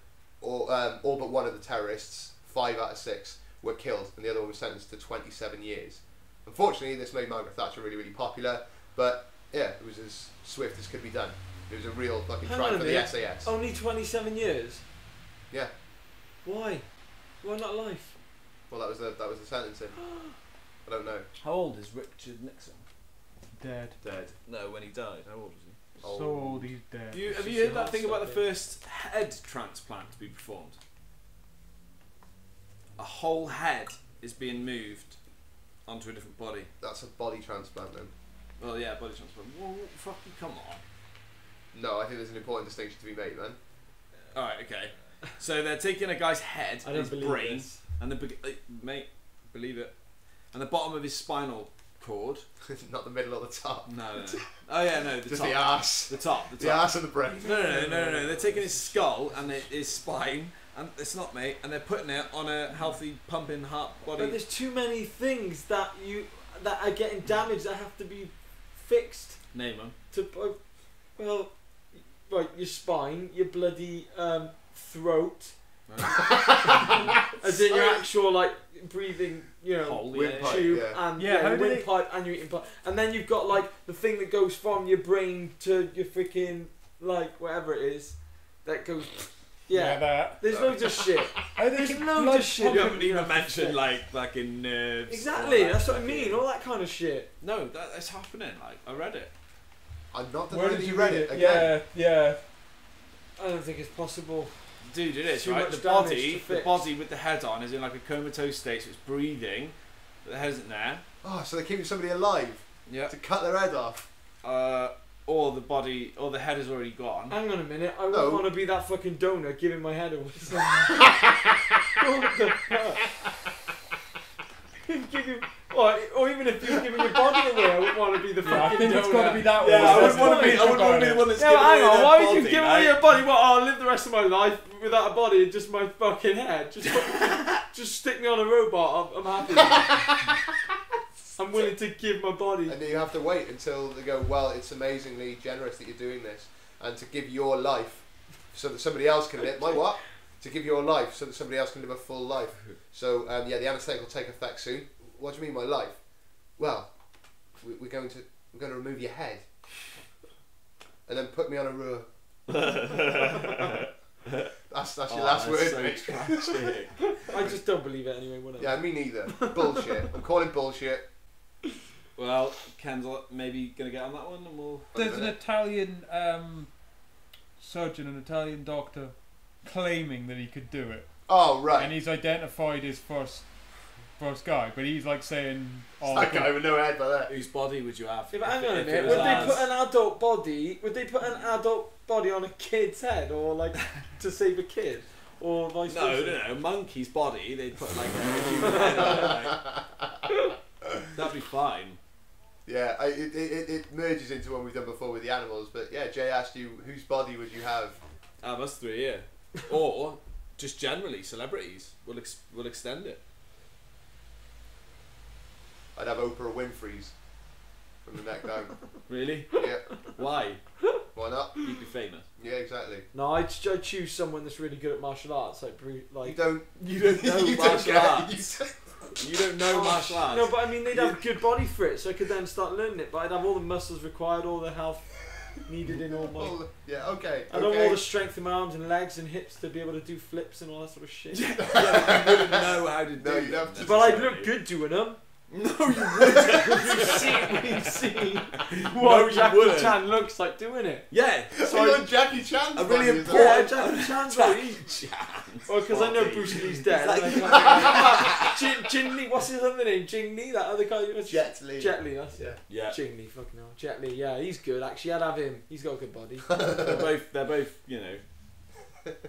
all but one of the terrorists, 5 out of 6, were killed, and the other one was sentenced to 27 years. Unfortunately, this made Margaret Thatcher really, really popular, but yeah, it was as swift as could be done. It was a real fucking triumph for the SAS. Only 27 years? Yeah. Why? Why not life? Well, that was the sentencing. I don't know. How old is Richard Nixon? Dead. Dead. No, when he died, how old was he? So old, he's dead. Have you heard that thing about the first head transplant to be performed? A whole head is being moved onto a different body. That's a body transplant then. Well, yeah, body transplant. Well, fucking come on. No, I think there's an important distinction to be made, man. Alright, okay. So they're taking a guy's head, I don't his believe brain, this. and mate, believe it, and the bottom of his spinal cord. Not the middle or the top. No. Oh yeah, no, the Just top. the arse. The top. The arse and the brain. No. They're taking his skull and his spine, and it's not, mate, and they're putting it on a healthy pumping heart body. But there's too many things that are getting damaged that have to be fixed. Name them. Well, right, your spine, your bloody throat, Right. as in your actual like breathing, you know, Hole, windpipe, tube yeah. and Yeah, how do windpipe and your eating pipe, and then you've got like the thing that goes from your brain to your freaking like whatever it is that goes. Yeah, that. there's loads of shit. There's loads of shit. You haven't even mentioned like fucking nerves. Exactly, all that's what I fucking- mean. All that kind of shit. No, that's happening. Like I read it. I'm not Where denying did that you read it again. Yeah. I don't think it's possible. Dude, it is Too right. much The damage body, to the fix. body with the head on is in like a comatose state, so it's breathing, but the head isn't there. Oh, so they're keeping somebody alive Yeah. to cut their head off. Or the body, or the head is already gone. Hang on a minute, I No. wouldn't want to be that fucking donor giving my head away. What the fuck? Or even if you're giving your body away, I wouldn't want to be the Yeah, I fucking think donor. it's got to be that way. Yeah, I That's wouldn't want to be. the I wouldn't want to be the one that's No, giving hang away on, their why would body, you give like- away your body? What, I'll live the rest of my life without a body and just my fucking head. Just stick me on a robot, I'm happy. I'm willing to give my body. And then you have to wait until they go, well, it's amazingly generous that you're doing this, and to give your life so that somebody else can live. My what? To give your life so that somebody else can live a full life. So yeah, the anaesthetic will take effect soon. What do you mean, my life? Well, we're going to remove your head, and then put me on a row. That's your last word, so mate. tragic. I just don't believe it anyway, whatever. Yeah, me neither. Bullshit. I'm calling bullshit. Well, Ken's maybe gonna get on that one, and we'll. There's an Italian surgeon, an Italian doctor, claiming that he could do it, Oh right. and he's identified his first guy, but he's like saying, "Oh, That guy with no head by that. Whose body would you have? Yeah, but hang on a if it minute. was Would they ours? put an adult body? Would they put an adult body on a kid's head, or like to save a kid, or vice versa? No. Monkey's body. They'd put like a human head on it. Like, that'd be fine. Yeah, it merges into one we've done before with the animals, but yeah, Jay asked you, whose body would you have Have us three here. Or just generally, celebrities will extend it. I'd have Oprah Winfrey's from the neck down. Really? Yeah. Why? Why not? You'd be famous. Yeah, exactly. No, I'd choose someone that's really good at martial arts, like You don't know you martial don't arts. You don't know martial arts. No, but I mean, they'd have a good body for it, so I could then start learning it. But I'd have all the muscles required, all the health needed in all my. Yeah, okay. I'd have all the strength in my arms and legs and hips to be able to do flips and all that sort of shit. Yeah, but you wouldn't know how to do No, you'd them. have to- But I'd look good doing them. No, you wouldn't. We've seen No, what you Jackie wouldn't. Chan looks like doing it. Yeah. So you're Jackie Chan. A really fan, important- is that Yeah, Jackie Chan's body. Well, Because I know Bruce Lee's dead. Like- and I can't Jin Lee, what's his other name? Jing Lee, that other guy. Jet Li. Jet Li, that's it. Yeah. Jing Lee, fucking hell. Jet Li, yeah, he's good. Actually, I'd have him. He's got a good body. They're both, you know.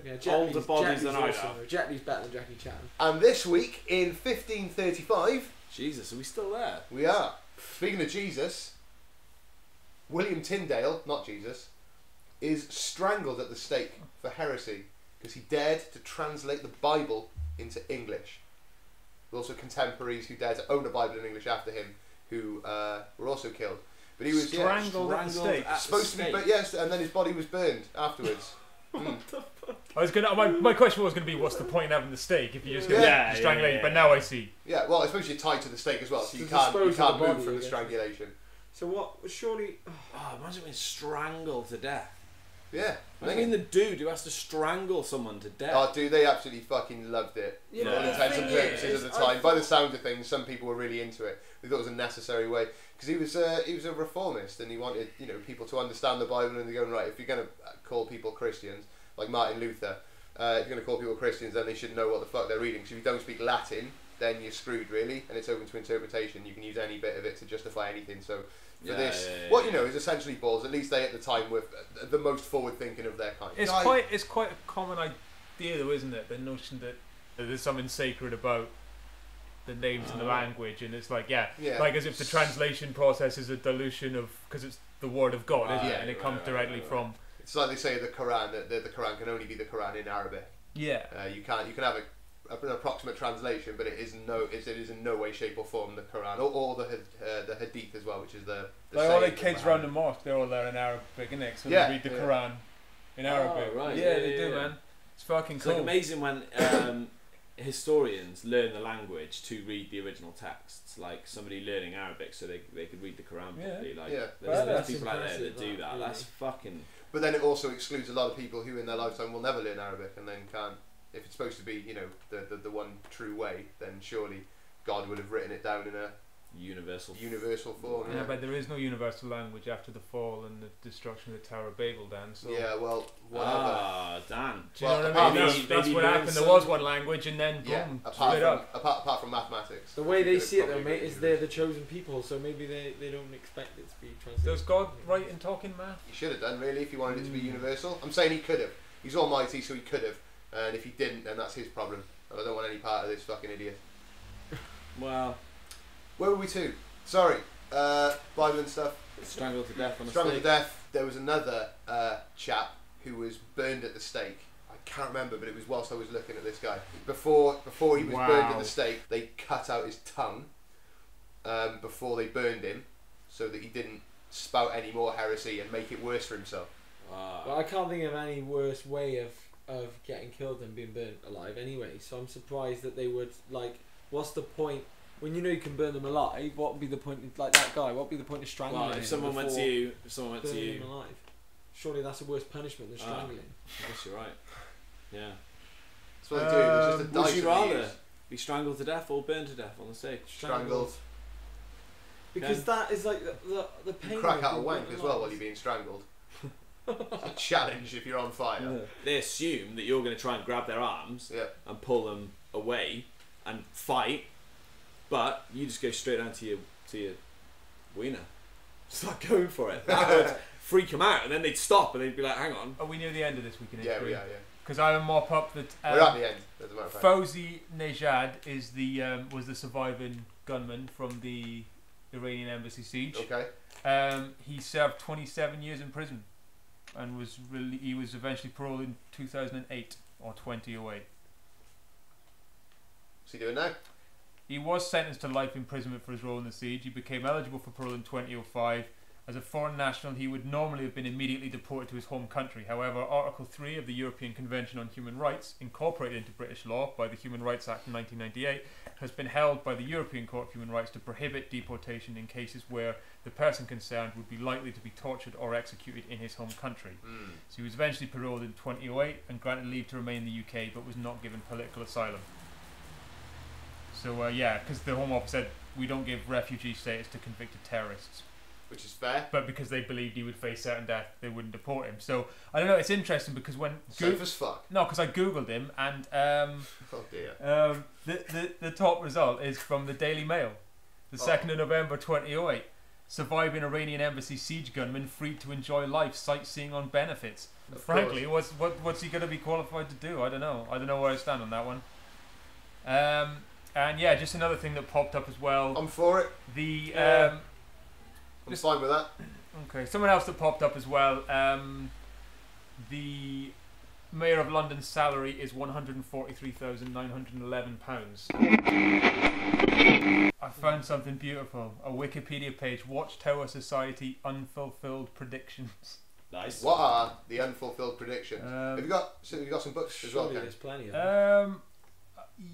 Yeah, Jet Older Li's, bodies Jet Li's than I awesome, have. though. Jet Li's better than Jackie Chan. And this week in 1535, Jesus, are we still there? we are. Speaking of Jesus, William Tyndale, not Jesus, is strangled at the stake for heresy because he dared to translate the Bible into English. There were also contemporaries who dared to own a Bible in English after him who were also killed. But he was Strangled at the stake. supposed to be, but yes, and then his body was burned afterwards. I was gonna. My question was gonna be, what's the point in having the stake if you're just gonna Yeah, strangulate? yeah. But now I see. Yeah, well, I suppose you're tied to the stake as well, so you To can't dispose of the move body, from I the guess. strangulation. So what? Surely. Oh, imagine being strangled to death. Yeah. I mean, the dude who has to strangle someone to death. Oh, dude, they absolutely fucking loved it. Yeah, For but all the intents and thing purposes is, at the time. By the sound of things, some people were really into it. They thought it was a necessary way because he was a reformist and he wanted people to understand the Bible and they're going right. If you're going to call people Christians, like Martin Luther, if you're going to call people Christians, then they should know what the fuck they're reading. Because if you don't speak Latin, then you're screwed really, and it's open to interpretation. You can use any bit of it to justify anything. So. For this, what is essentially balls. At least they at the time were the most forward thinking of their kind. It's quite a common idea, though, isn't it? The notion that there's something sacred about the names and the language, and it's like like as if the translation process is a dilution of because it's the word of God, isn't it? And it comes directly from. It's like they say the Quran that the Quran can only be the Quran in Arabic. Yeah. You can have an approximate translation, but it is in no way, shape, or form the Quran or the Hadith as well, which is the Like all the sayings of kids Muhammad. around the mosque, they're all there in Arabic, isn't it? So Yeah, they read the yeah. Quran in Arabic. right. Yeah, Yeah, they do, yeah. man. It's fucking It's cool. like amazing when historians learn the language to read the original texts. Like somebody learning Arabic so they could read the Quran properly. Like Yeah. there's That's people out there that impressive, do that. really. That's fucking. But then it also excludes a lot of people who in their lifetime will never learn Arabic and then can't. If it's supposed to be, the one true way, then surely God would have written it down in a Universal form. Yeah, but there is no universal language after the fall and the destruction of the Tower of Babel, Dan. So Yeah, well, whatever. Dan. do you know what I Well, mean? maybe- That's maybe what learn happened. some- There was one language, and then boom, Yeah, split up. apart from mathematics. The way they It's see it, though, probably mate, is they're the chosen people, so maybe they don't expect it to be translated. Does God write in talking math? He should have done, really, if he wanted it to be universal. I'm saying he could have. He's almighty, so he could have. And if he didn't, then that's his problem. And I don't want any part of this fucking idiot. Well, Where were we to? Sorry. Bible and stuff. strangled to death on a Strangled to stake. death. There was another chap who was burned at the stake. I can't remember, but it was whilst I was looking at this guy. Before he was burned at Wow. the stake, they cut out his tongue before they burned him, so that he didn't spout any more heresy and make it worse for himself. Well, I can't think of any worse way of getting killed than being burnt alive anyway, so I'm surprised that they would, like, what's the point? When you know you can burn them alive, what would be the point, like that guy, what would be the point of strangling Well, him if someone went to before you, burning him alive? Surely that's a worse punishment than strangling. I guess you're right. Yeah. That's what they do. There's just a Would dice you that they rather use. be strangled to death or burned to death on the stake? Strangled. Because Yeah. that is like the pain. You crack of out a being wank burnt as well alive. while you're being strangled. It's a challenge if you're on fire. They assume that you're going to try and grab their arms Yeah. and pull them away and fight, but you just go straight down to your wiener. Start going for it. That would freak them out, and then they'd stop and they'd be like, "Hang on." Are we near the end of this week in Yeah, history? we are, yeah. Because I will mop up that We're at the end, as a matter of fact. Fauzi Nejad is was the surviving gunman from the Iranian embassy siege. Okay. He served 27 years in prison. and he was eventually paroled in 2008 or 2008. What's he doing now? He was sentenced to life imprisonment for his role in the siege. He became eligible for parole in 2005. As a foreign national, he would normally have been immediately deported to his home country. However, Article 3 of the European Convention on Human Rights, incorporated into British law by the Human Rights Act in 1998, has been held by the European Court of Human Rights to prohibit deportation in cases where the person concerned would be likely to be tortured or executed in his home country. So he was eventually paroled in 2008 and granted leave to remain in the UK, but was not given political asylum. So yeah, because the Home Office said we don't give refugee status to convicted terrorists. Which is fair. But because they believed he would face certain death, they wouldn't deport him. So I don't know. It's interesting because when safe as fuck. No, because I googled him and oh dear. The top result is from the Daily Mail, the 2nd of November 2008. Surviving Iranian embassy siege gunman freed to enjoy life sightseeing on benefits. Of Frankly, what's he going to be qualified to do? I don't know. I don't know where I stand on that one. And yeah, just another thing that popped up as well. I'm for it. I'm fine with that. Okay, someone else that popped up as well. The Mayor of London's salary is £143,911. I found something beautiful. A Wikipedia page, Watchtower Society Unfulfilled Predictions. Nice. What are the unfulfilled predictions? Have you got some books as well? Surely there's plenty of them.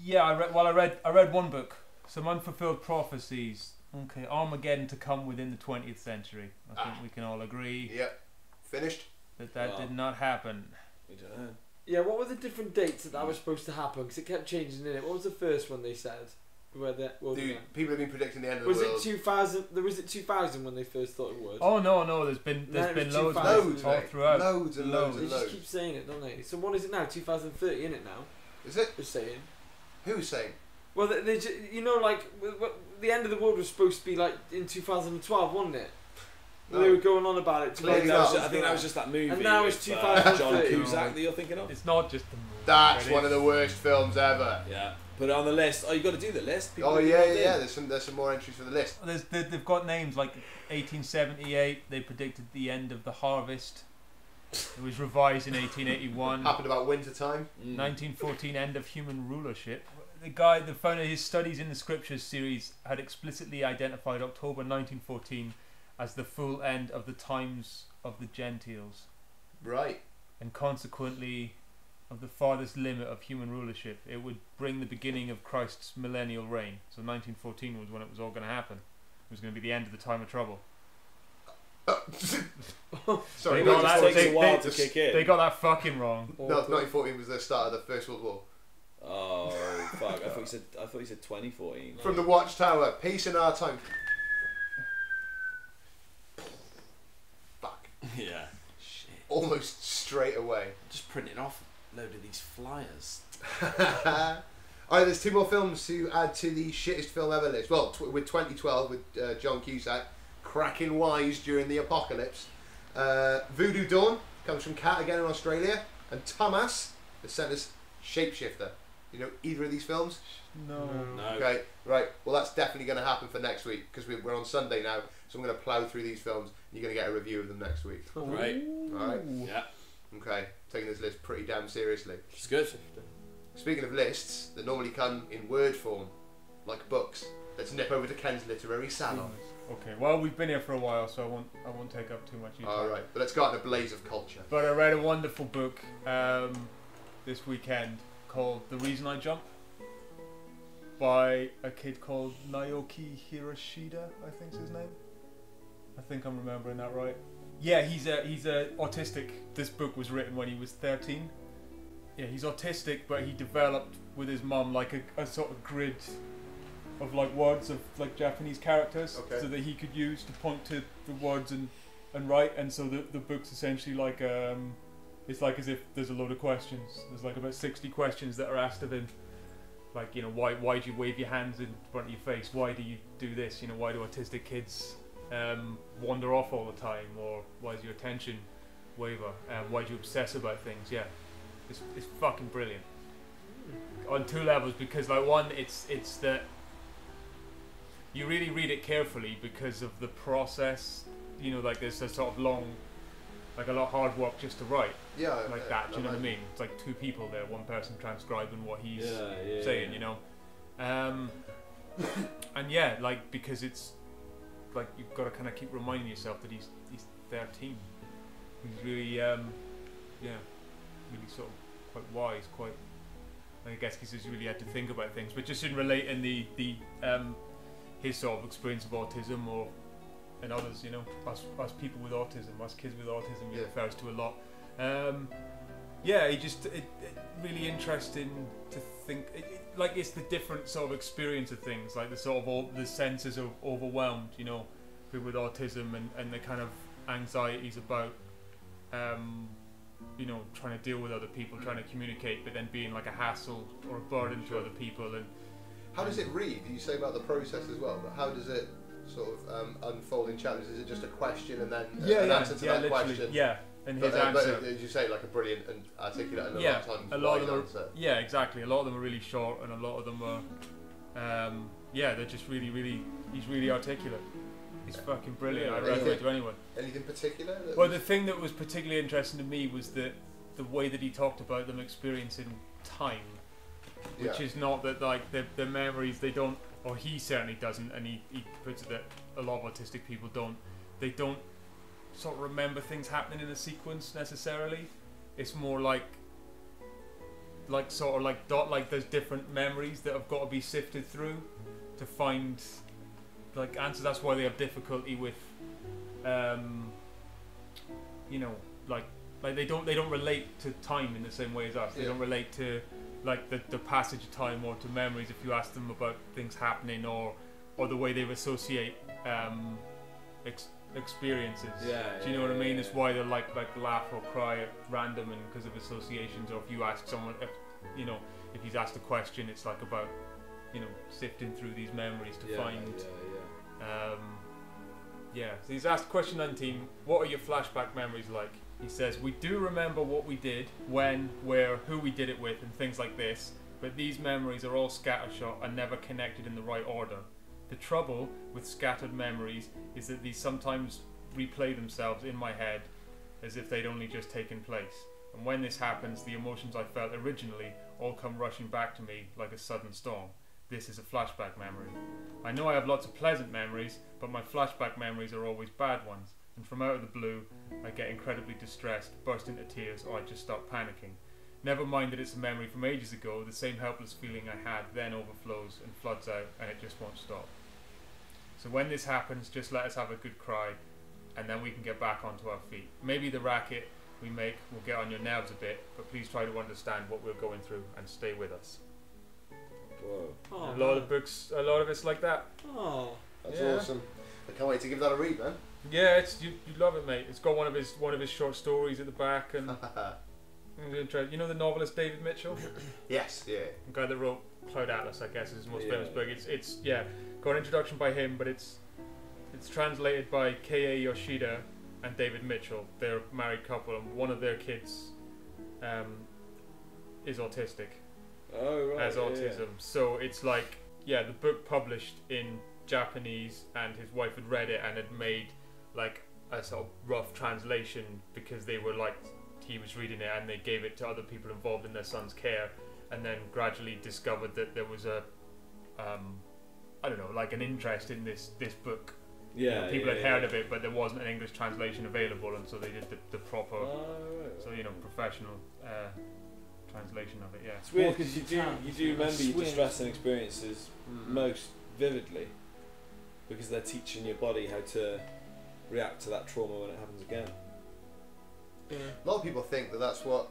Yeah, I read one book. Some unfulfilled prophecies. Okay, Armageddon to come within the 20th century. I think we can all agree. Yep. Finished. That did not happen. We don't know. Yeah, what were the different dates that was supposed to happen? Because it kept changing in it. What was the first one they said? Dude, people have been predicting the end of the world. Was it 2000? Was it 2000 when they first thought it would? Oh no, there's been loads all throughout. Loads and loads. They just keep saying it, don't they? So what is it now? 2030, isn't it now? Is it? They're saying. Who's saying? Well, they the end of the world was supposed to be like in 2012, wasn't it? No. They were going on about it. I think that was just that movie. And now it's 2030. John Cusack that you're thinking of? It's not just the movie. That's one of the worst films ever. Yeah. Put it on the list. Oh, you got to do the list. People yeah. There's some more entries for the list. They've got names like 1878. They predicted the end of the harvest. It was revised in 1881. Happened about winter time. 1914, end of human rulership. The founder of his Studies in the Scriptures series had explicitly identified October 1914 as the full end of the times of the Gentiles. Right. And consequently of the farthest limit of human rulership. It would bring the beginning of Christ's millennial reign. So 1914 was when it was all going to happen. It was going to be the end of the time of trouble. Sorry, it takes a while to kick in. They got that fucking wrong. No, 1914 was the start of the First World War. Oh fuck! I thought you said 2014. From the Watchtower, peace in our time. Fuck. Yeah. Shit. Almost straight away. Just printing off a load of these flyers. Alright, there's two more films to add to the shittest film ever list. Well, with 2012 with John Cusack, cracking wise during the apocalypse. Voodoo Dawn comes from Cat again in Australia, and Thomas, the Centre's Shapeshifter. You know either of these films? No. Okay, right. Well, that's definitely going to happen for next week because we're on Sunday now, so I'm going to plough through these films. And you're going to get a review of them next week. Right. All right. Yeah. Okay. Taking this list pretty damn seriously. It's good. Speaking of lists that normally come in word form, like books, let's nip over to Ken's literary salon. Okay. Well, we've been here for a while, so I won't take up too much of your time. All right. But let's go out in a blaze of culture. But I read a wonderful book this weekend called The Reason I Jump by a kid called Naoki Hiroshida, I think's his name. I think I'm remembering that right. Yeah, he's a autistic. This book was written when he was 13. Yeah, he's autistic, but he developed with his mum like a sort of grid of like words of like Japanese characters, so that he could use to point to the words and write. And so the book's essentially like it's like as if there's a load of questions. There's like about 60 questions that are asked of him. Like, you know, why do you wave your hands in front of your face? Why do you do this? You know, why do autistic kids wander off all the time? Or why does your attention waver? Why do you obsess about things? Yeah, it's fucking brilliant. On two levels, because like one, it's that you really read it carefully because of the process. You know, like there's a sort of long like a lot of hard work just to write. Yeah, Like that. Do you know what I mean? It's like two people there, one person transcribing what he's saying. You know. And yeah, like because it's like you've got to kind of keep reminding yourself that he's their team. He's really really sort of quite wise, quite. I guess because he's really had to think about things, but just in relating the his sort of experience of autism and others, you know, us people with autism, us kids with autism, he refers to a lot. It really interesting to think. Like it's the different sort of experience of things, like the sort of the senses of overwhelmed, you know, people with autism and the kind of anxieties about. You know, trying to deal with other people, trying to communicate, but then being like a hassle or a burden to other people. And how does it read? You say about the process as well, but how does it sort of unfold in chapters? Is it just a question and then an answer to that question? Yeah, and his answer. But as you say, like a brilliant and articulate, and a lot of them answer. Yeah, exactly. A lot of them are really short, and a lot of them are, they're just really, really. He's really articulate. He's fucking brilliant. I recommend it to anyone. Anything particular? Well, the thing that was particularly interesting to me was the way that he talked about them experiencing time, which is not that like their memories they don't, or he certainly doesn't, and he puts it that a lot of autistic people don't. They don't sort of remember things happening in a sequence necessarily. It's more like there's different memories that have got to be sifted through to find. Like answers. That's why they have difficulty with, you know, like they don't relate to time in the same way as us. They don't relate to like the passage of time or to memories. If you ask them about things happening or the way they associate experiences. Do you know what I mean? It's why they like laugh or cry at random and because of associations. Or if you ask someone, if he's asked a question, it's like about sifting through these memories to find. So he's asked question 19, what are your flashback memories like? He says, we do remember what we did, when, where, who we did it with and things like this, but these memories are all scattershot and never connected in the right order. The trouble with scattered memories is that these sometimes replay themselves in my head as if they'd only just taken place. And when this happens, the emotions I felt originally all come rushing back to me like a sudden storm. This is a flashback memory. I know I have lots of pleasant memories, but my flashback memories are always bad ones, and from out of the blue, I get incredibly distressed, burst into tears, or I just start panicking. Never mind that it's a memory from ages ago, the same helpless feeling I had then overflows and floods out, and it just won't stop. So when this happens, just let us have a good cry, and then we can get back onto our feet. Maybe the racket we make will get on your nerves a bit, but please try to understand what we're going through and stay with us. Whoa. A lot of books, a lot of it's like that. Oh, that's awesome. I can't wait to give that a read, man. Yeah, it's you love it, mate. It's got one of his short stories at the back, and you know the novelist David Mitchell. Yes, yeah. The guy that wrote Cloud Atlas, I guess, is his most famous book. It's got an introduction by him, but it's translated by K.A. Yoshida and David Mitchell. They're a married couple, and one of their kids is autistic. Oh, right. Has autism. So it's like, the book published in Japanese, and his wife had read it and had made like a sort of rough translation because they were like, he was reading it and they gave it to other people involved in their son's care, and then gradually discovered that there was a I don't know, like an interest in this book. People had heard of it, but there wasn't an English translation available, and so they did the proper, professional translation of it. Yeah, it's weird because you do remember your distress and experiences most vividly because they're teaching your body how to react to that trauma when it happens again. Yeah. A lot of people think that that's what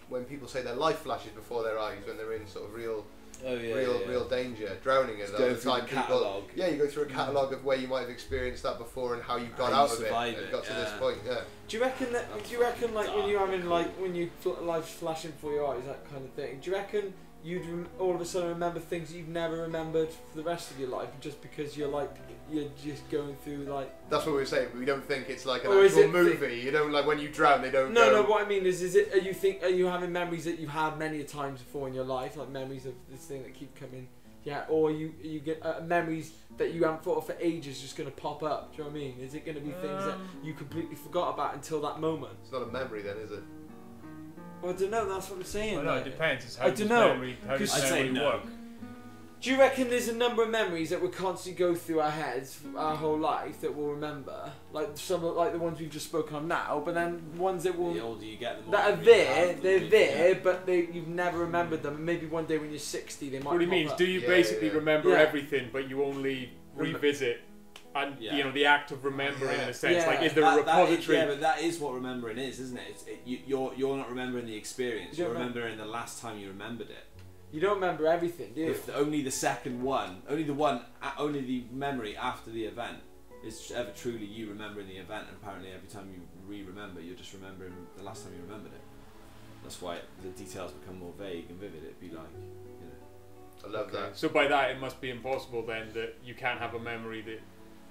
when people say their life flashes before their eyes when they're in sort of real danger, drowning at the time. You go through a catalogue of where you might have experienced that before and how you got out of it and got to this point. Yeah. Do you reckon like when you're having when you life's flashing before your eyes, that kind of thing? Do you reckon you'd all of a sudden remember things you've never remembered for the rest of your life just because you're just going through That's what we were saying. We don't think it's like an actual movie. You don't like when you drown. They don't. No. What I mean is it? Are you having memories that you had many times before in your life, like memories of this thing that keep coming Yeah, or you get memories that you haven't thought of for ages just going to pop up. Do you know what I mean? Is it going to be things that you completely forgot about until that moment? It's not a memory then, is it? Well, I don't know. That's what I'm saying. Well, no, it depends. It's how I does don't know. memory, how does I'd say memory no. work? Do you reckon there's a number of memories that we constantly go through our heads our whole life that we'll remember, like some of, like the ones we've just spoken of now, but then ones that will The older you get, the more that are you there, have them, they're you there, forget. but you've never remembered them. And maybe one day when you're 60, they might. What do you pop mean? up. Do you Yeah, basically yeah. remember Yeah. everything, but you only revisit, and Yeah. the act of remembering in a sense? Yeah. Like, is there a repository? Yeah, but that is what remembering is, isn't it? You're not remembering the experience. You You're don't remembering the last time you remembered it. You don't remember everything, do you? If only the second one, only the memory after the event is ever truly you remembering the event, and apparently every time you re-remember, you're just remembering the last time you remembered it. That's why the details become more vague and vivid. It'd be like, I love that. So by that, it must be impossible then that you can't have a memory that.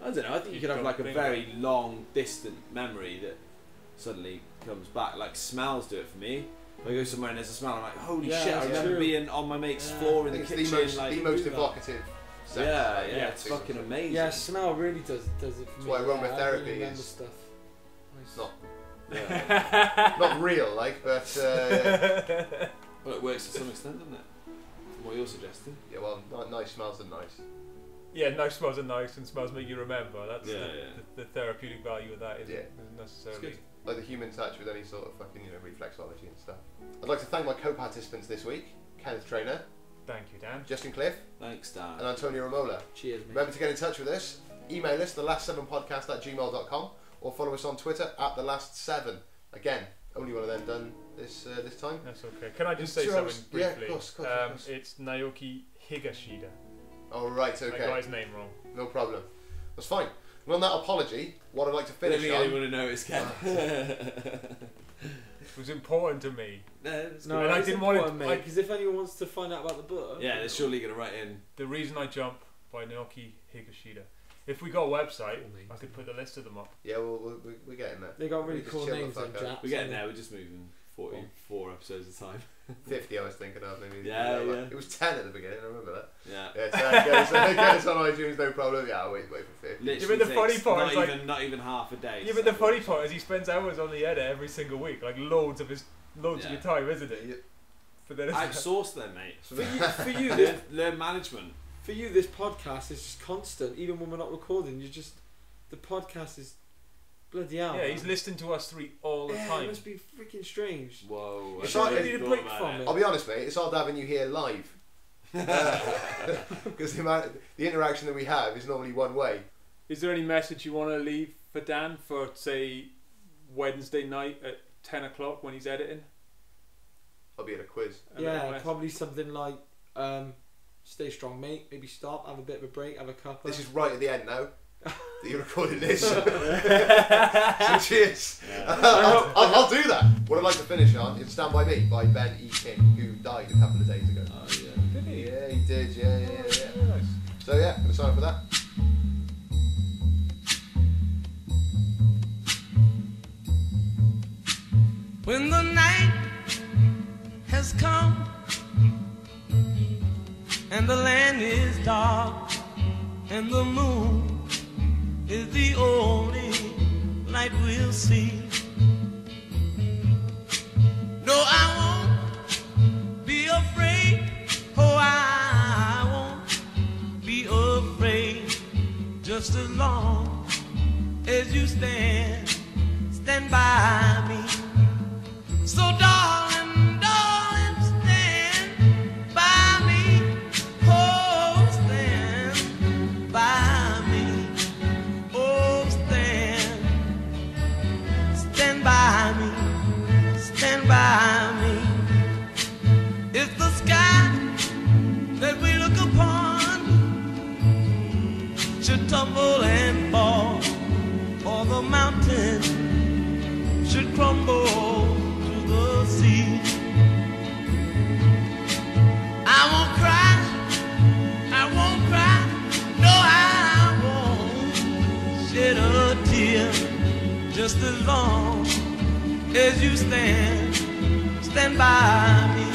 I don't know. I think you could have like a very long, distant memory that suddenly comes back. Like smells do it for me. If I go somewhere and there's a smell, I'm like, holy Yeah, shit! I that's remember true. being on my mate's Yeah. floor I in the think kitchen. it's the most, like, the most do that. evocative sense. Yeah, like, yeah, it's things. fucking amazing. Yeah, smell really does it for me. That's why Yeah, aromatherapy I really remember is- stuff. It's not Yeah. not real, like, but Well, it works to some extent, doesn't it? From what you're suggesting. yeah. Well, nice smells are nice. Yeah, nice smells are nice, and smells make you remember. That's Yeah, the therapeutic value of that, isn't Yeah. it? Necessarily. It's good. Like the human touch with any sort of fucking reflexology and stuff. I'd like to thank my co-participants this week: Kenneth Trainer, Thank you, Dan. Justin Cliff, Thanks, Dan. and Antonio Romola. Cheers, mate. Remember to get in touch with us. Email us thelast7podcast@gmail.com or follow us on Twitter @thelast7. Again, only one of them done this time. That's okay. Can I just say Sure, something yeah, briefly? of course. It's Naoki Higashida. Oh right, I got okay, his name wrong. no problem. That's fine. And on that apology, what I'd like to I don't finish think on. anyone would notice, Ken. It was important to me. No, it's No, good. And I it's didn't want it- important, mate, because if anyone wants to find out about the book, Yeah, they're surely going to write in. The Reason I Jump by Naoki Higashida. If we got a website, I could put the list of them up. Yeah, we're getting there. they got really We just cool chill the names. fuck Them out. Japs, We're getting haven't there, we're just moving 44 episodes at a time. 50 I was thinking of maybe. Yeah, yeah. It was 10 at the beginning, I remember that. Yeah. Yeah, get us on iTunes, no problem. Yeah, I'll wait for 50. Literally but the funny takes part not is, like- even, not even half a day. Yeah, but the funny part is he spends hours on the edit every single week, like loads of Yeah. your time, isn't it? Yeah. But then it's Outsource them, mate. For you, this, Learn management. for you, this podcast is just constant. Even when we're not recording, the podcast is bloody hell. yeah, man. he's listening to us three all the Yeah, time. it must be freaking strange. Whoa. It's I like never you need a thought break about from it. I'll be honest, mate, it's hard having you here live. Because the interaction that we have is normally one way. Is there any message you want to leave for Dan for, say, Wednesday night at 10 o'clock when he's editing? I'll be at a quiz. A little Yeah, message? probably something like, stay strong, mate. Maybe stop, have a bit of a break, have a cuppa. This is right at the end now that you're recording this. So cheers. Yeah. I'll do that. What I'd like to finish on is Stand By Me by Ben E. King, who died a couple of days ago. Oh, yeah. Did he? Yeah, he did. Yeah. Oh, nice. So yeah, gonna sign up for that. When the night has come and the land is dark and the moon is the only light we'll see. No, I won't be afraid. Oh, I won't be afraid. Just as long as you stand by me. So darling, darling, stand by me. Oh, stand by me. Oh, stand by me. Stand by me. It's the sky that we look upon should tumble and fall, or the mountain should crumble to the sea. I won't cry, no, I won't shed a tear. Just as long as you stand by me.